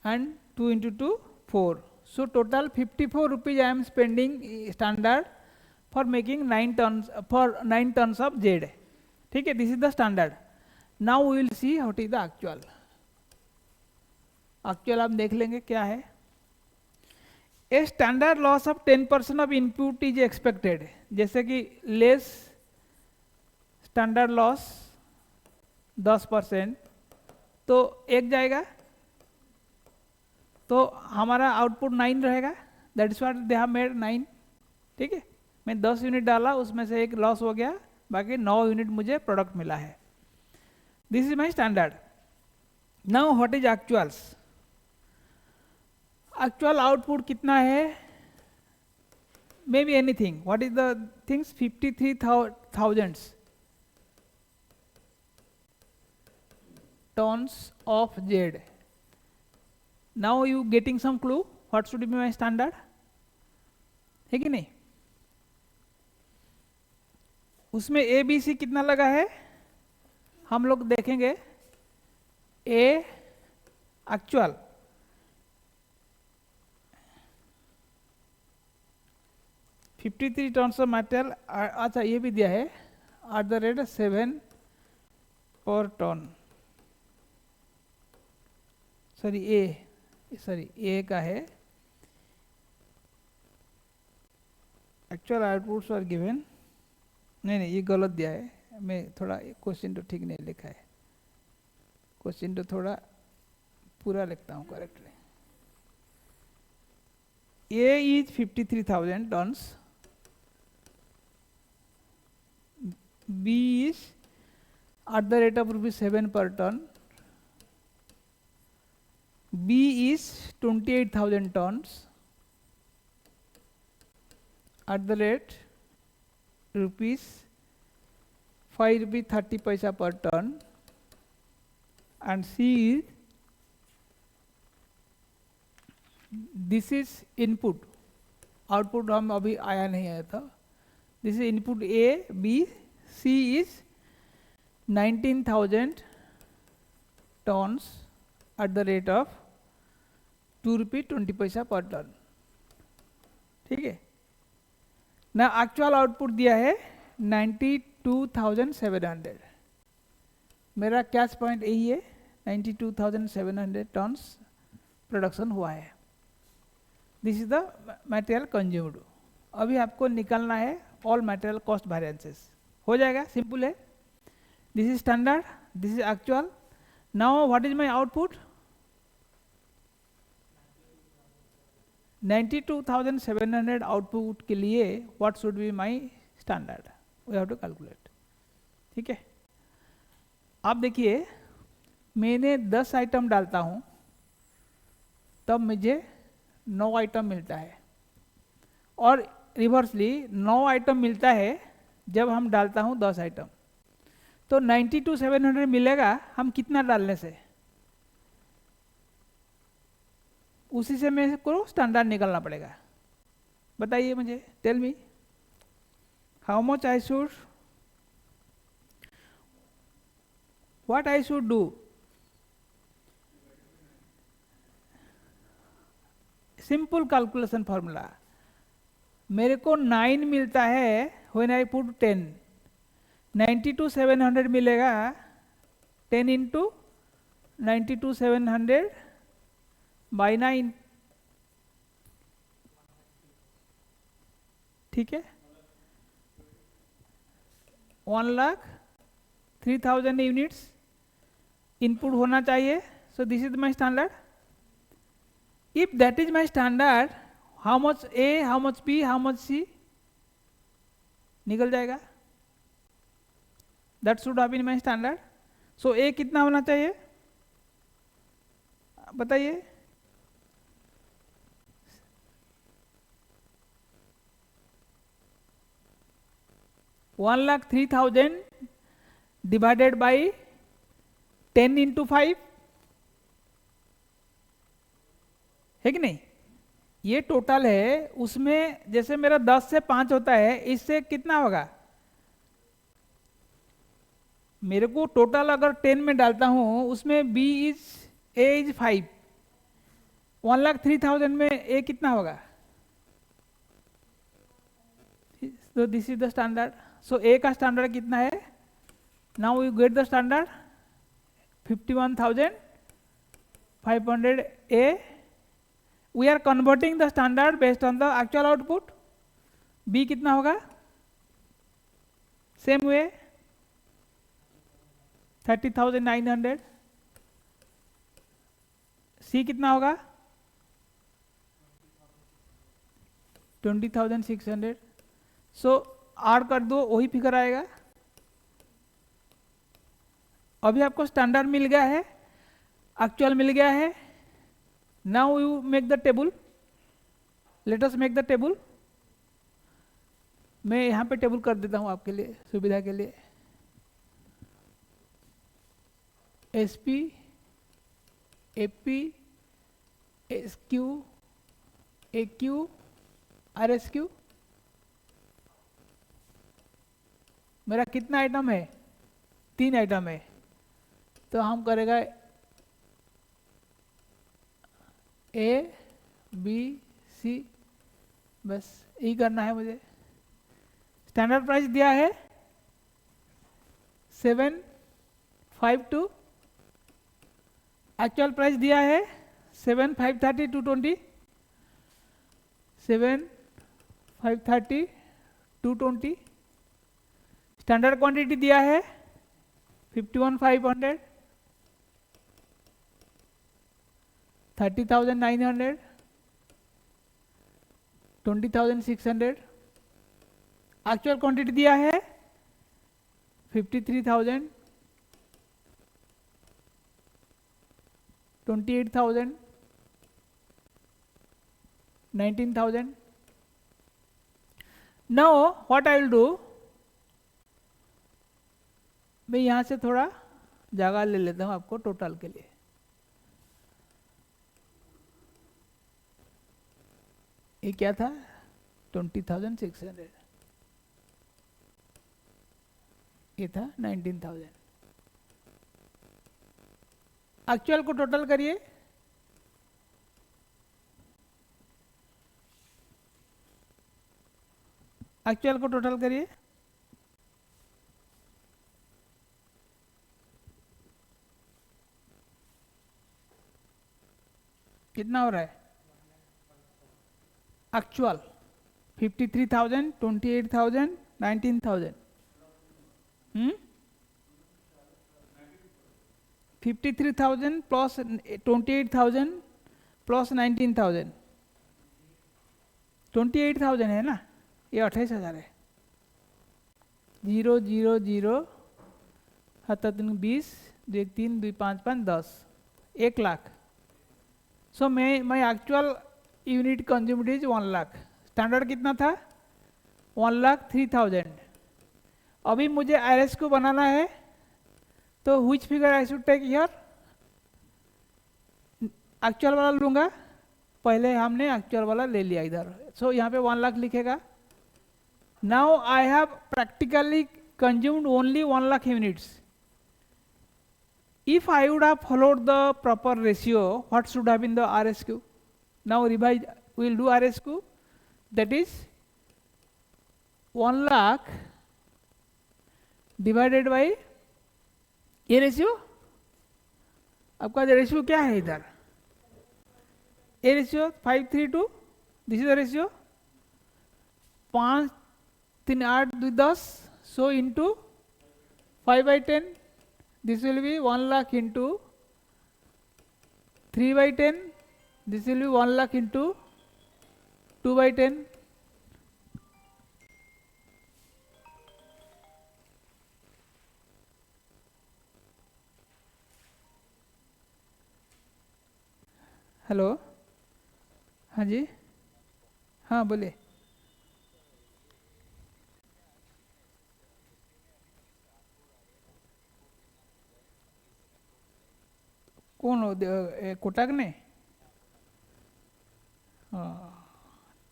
and 2 into 2, 4. So total 54 rupees I am spending standard for making 9 tons for 9 tons of Z. ठीक है, this is the standard. Now we will see what is the actual. Actual आप देख लेंगे क्या है. A standard loss of 10% of input is expected, जैसे कि less standard loss 10%, तो एक जाएगा, तो हमारा आउटपुट 9 रहेगा, that is what they have made 9। ठीक है, मैं 10 यूनिट डाला, उसमें से एक लॉस हो गया, बाकी 9 यूनिट मुझे प्रोडक्ट मिला है। This is my standard. Now what is actuals? Actual output कितना है? May be anything. What is the things? 53,000 tons of Z. Now you getting some clue what should be my standard? है कि नहीं? उसमें A B C कितना लगा है हम लोग देखेंगे। ए एक्चुअल, $53 टन्स ऑफ मटेरियल, अच्छा ये भी दिया है एट द रेट 7 पर टन। सॉरी ए का है, एक्चुअल आउटपुट्स आर गिवन। नहीं ये गलत दिया है, मैं थोड़ा क्वेश्चन तो ठीक नहीं लिखा है, क्वेश्चन तो थोड़ा पूरा लिखता हूँ correctly. A is 53,000 tons, B is at the rate of ₹7 per ton, B is 28,000 tons at the rate ₹5.30 per ton, and C is, this is input, output हम अभी आया नहीं आया था, this is input A, B, C is 19,000 tons at the rate of ₹2.20 per ton। ठीक है ना, actual output दिया है 92,700। मेरा कैच पॉइंट यही है, 92,700 टन्स प्रोडक्शन हुआ है। This is the material consumed. अभी आपको निकालना है ऑल मटेरियल कॉस्ट वेरिएंसेस, हो जाएगा, सिंपल है। This is standard, this is actual. Now what is my output? 92,700 output के लिए what should be my standard, we have to calculate. ठीक है, आप देखिए मैंने 10 आइटम डालता हूँ तब मुझे 9 आइटम मिलता है, और रिवर्सली 9 आइटम मिलता है जब हम डालता हूँ 10 आइटम। तो 92,700 मिलेगा हम कितना डालने से, उसी से मेरे को स्टैंडर्ड निकालना पड़ेगा। बताइए मुझे, tell me how much I should, what I should do. Simple calculation formula, मेरे को 9 मिलता है व्हेन आई पुट 10, 92,700 मिलेगा 10 इंटू 92,700 बाई 9। ठीक है, 1,03,000 यूनिट्स इनपुट होना चाहिए। So this is my standard. If that is my standard, how much A, how much B, how much C निकल जाएगा। That should have been my standard. So A कितना होना चाहिए बताइए? 1,03,000 डिवाइडेड बाई 10 इंटू 5 है कि नहीं? ये टोटल है, उसमें जैसे मेरा 10 से 5 होता है, इससे कितना होगा? मेरे को टोटल अगर 10 में डालता हूं, उसमें बी इज ए इज 5, 1,03,000 में ए कितना होगा? So this is the standard. So A का स्टैंडर्ड कितना है? Now you get the standard 51,500 A we are converting the standard based on the actual output. B कितना होगा? Same way 30,900. सी कितना होगा? 20,600. सो आर कर दो, वही फिगर आएगा. अभी आपको स्टैंडर्ड मिल गया है, एक्चुअल मिल गया है. Now you make the table. Let us make the table. मैं यहाँ पे टेबल कर देता हूँ आपके लिए, सुविधा के लिए. S P, A P, S Q, A Q, R S Q. मेरा कितना आइटम है? 3 आइटम है. तो हम करेगा ए बी सी, बस यही करना है मुझे. स्टैंडर्ड प्राइस दिया है 752. एक्चुअल प्राइस दिया है 7,530, 220. 7,530, 220. स्टैंडर्ड क्वांटिटी दिया है 51,500, 30,900, 20,600. एक्चुअल क्वांटिटी दिया है 53,000, 28,000, 19,000. Now what I will do, मैं यहाँ से थोड़ा जगह ले लेता हूँ आपको टोटल के लिए. ये क्या था? 20,600. ये था 19,000. एक्चुअल को टोटल करिए. एक्चुअल को टोटल करिए. कितना हो रहा है? एक्चुअल 53,000, 28,000, 19,000. 53,000 plus 28,000 plus 19,000. 28,000 है ना? ये 28,000 है. 0 0 0 7 20 2 3 2 5 5 10, 1 लाख. सो मैं actual unit consumed is 1 lakh. Standard कितना था? 1,03,000. अभी मुझे आरएस को बनाना है, तो which figure I should take here? Actual वाला लूंगा. पहले हमने एक्चुअल वाला ले लिया इधर. सो यहाँ पे 1 लाख लिखेगा. Now I have practically consumed only 1 lakh units. If I would have followed the proper ratio, what should have been the RSQ? Now revise, we will do RSQ. That is 1 lakh divided by ये ratio. आपका ratio क्या है इधर? ये ratio 532. This is the ratio. 5 3 8 2 10. So into 5/10. This will be 1 lakh into 3/10. This will be 1 lakh into 2/10. Hello. हाँ जी. हाँ बोलिए. कौन हो? कोटक ने? हाँ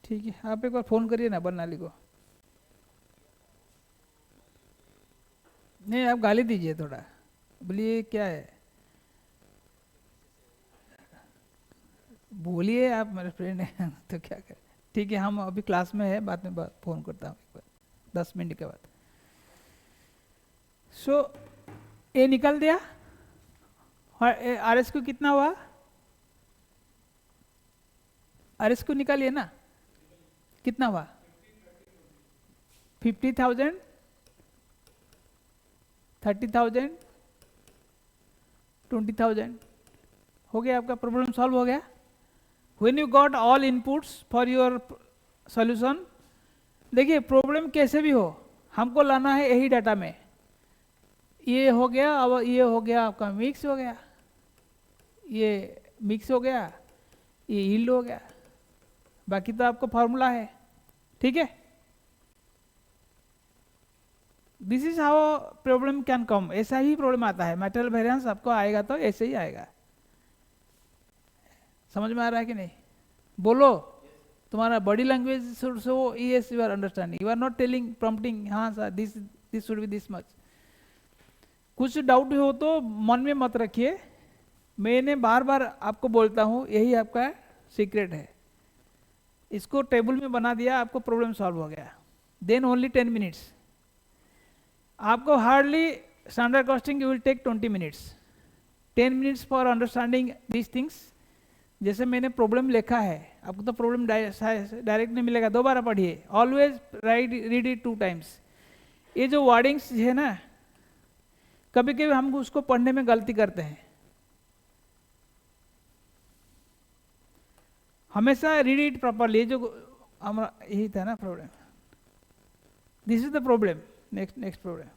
ठीक है. आप एक बार फ़ोन करिए ना बरनाली को. नहीं, आप गाली दीजिए थोड़ा. बोलिए क्या है. बोलिए, आप मेरे फ्रेंड हैं तो क्या करें. ठीक है, हम अभी क्लास में है, बाद में फ़ोन करता हूँ एक बार 10 मिनट के बाद. सो ए निकल दिया. आर एस को कितना हुआ? RSQ निकालिए ना, कितना हुआ? 50,000, 30,000, 20,000, हो गया आपका प्रॉब्लम सॉल्व हो गया. When you got all inputs for your solution, देखिए प्रॉब्लम कैसे भी हो हमको लाना है यही डाटा में. ये हो गया, अब ये हो गया आपका मिक्स हो गया, ये मिक्स हो गया, ये यील्ड हो गया, बाकी तो आपको फॉर्मूला है. ठीक है, this is how problem can come. ऐसा ही प्रॉब्लम आता है, मटेरियल वेरिएंस आपको आएगा तो ऐसे ही आएगा. समझ में आ रहा है कि नहीं? बोलो, तुम्हारा body language should show yes you are understanding. You are not telling prompting हाँ sir this should be this much. कुछ डाउट हो तो मन में मत रखिए, मैंने बार बार आपको बोलता हूँ, यही आपका सीक्रेट है. इसको टेबल में बना दिया, आपको प्रॉब्लम सॉल्व हो गया. Then only 10 minutes. आपको hardly standard costing will take 20 minutes. 10 minutes for understanding these things. जैसे मैंने प्रॉब्लम लिखा है, आपको तो प्रॉब्लम डायरेक्ट नहीं मिलेगा, दोबारा पढ़िए. Always read it 2 times. ये जो वर्डिंग्स है ना, कभी कभी हम उसको पढ़ने में गलती करते हैं. हमेशा रीड इट प्रॉपरली. जो हमारा यही था ना problem, this is the problem. Next problem,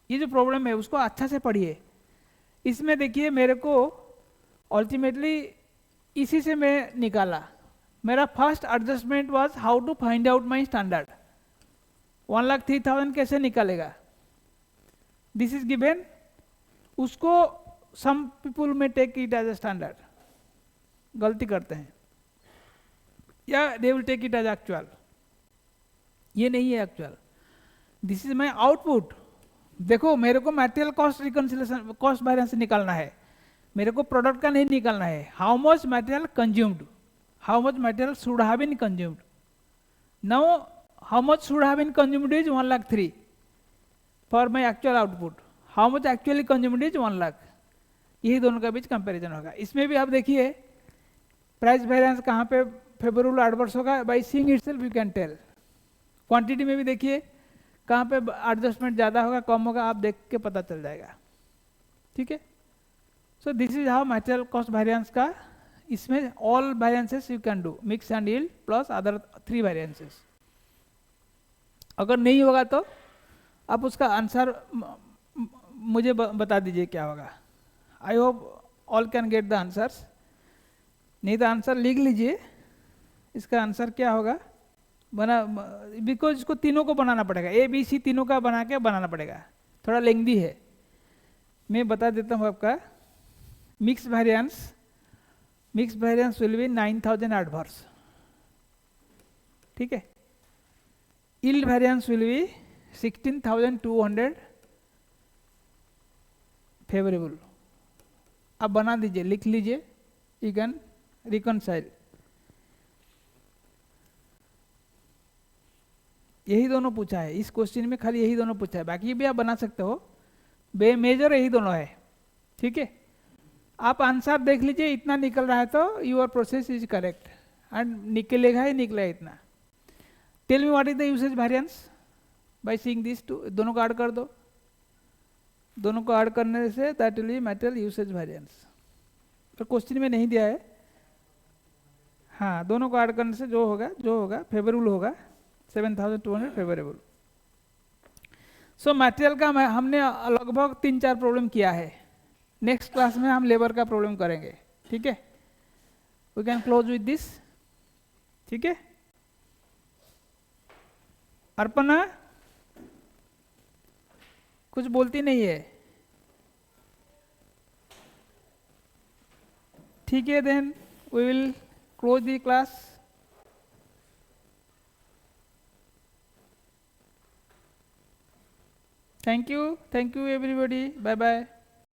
ये जो प्रॉब्लम है उसको अच्छा से पढ़िए. इसमें देखिए मेरे को अल्टीमेटली इसी से मैं निकाला. मेरा first adjustment was how to find out my standard. 1,03,000 कैसे निकालेगा? This is given. उसको some people may take it as a standard, गलती करते हैं, या they will take it as actual. ये नहीं है actual. This is my output. देखो मेरे को material cost reconciliation, cost variance निकालना है, मेरे को प्रोडक्ट का नहीं निकालना है. How much material consumed, how much material should have been consumed. Now how much should have been consumed is 1,03,000 for my actual output. How much actually consumed is 1,00,000. यही दोनों के बीच कंपैरिजन होगा. इसमें भी आप देखिए प्राइस वेरिएंस कहाँ पे फेवरेबल एडवर्स होगा. By seeing itself you can tell. Quantity में भी देखिए कहाँ पे एडजस्टमेंट ज़्यादा होगा कम होगा, आप देख के पता चल जाएगा. ठीक है, सो this is how material cost variance का. इसमें all variances you can do, mix and yield plus other 3 variances. अगर नहीं होगा तो आप उसका आंसर मुझे बता दीजिए क्या होगा. I hope all can get the answers. नहीं तो आंसर लिख लीजिए, इसका आंसर क्या होगा बना, बिकॉज इसको तीनों को बनाना पड़ेगा, ABC तीनों का बना के बनाना पड़ेगा, थोड़ा लेंथी है. मैं बता देता हूँ आपका. Mix variance will B 9,000 adverse. ठीक है, yield variance will B 16,200 favourable. आप बना दीजिए, लिख लीजिए, यू कैन रिकनसाइल. यही दोनों पूछा है इस क्वेश्चन में, खाली यही दोनों पूछा है, बाकी भी आप बना सकते हो. मेजर यही दोनों है. ठीक है, आप आंसर देख लीजिए, इतना निकल रहा है तो your process is correct. And निकलेगा ही निकलेगा इतना. Tell me what is the usage variance by seeing this two. दोनों को ऐड कर दो. दोनों को ऐड करने say that will be material usage variance. तो क्वेश्चन में नहीं दिया है. हाँ, दोनों को ऐड करने से जो होगा फेवरेबल होगा 7,200 फेवरेबल. सो मटेरियल का हमने लगभग 3-4 प्रॉब्लम किया है. नेक्स्ट क्लास में हम लेबर का प्रॉब्लम करेंगे. ठीक है, we can close with this. ठीक है, अर्पणा कुछ बोलती नहीं है. ठीक है, then we will close the class. Thank you everybody. Bye bye.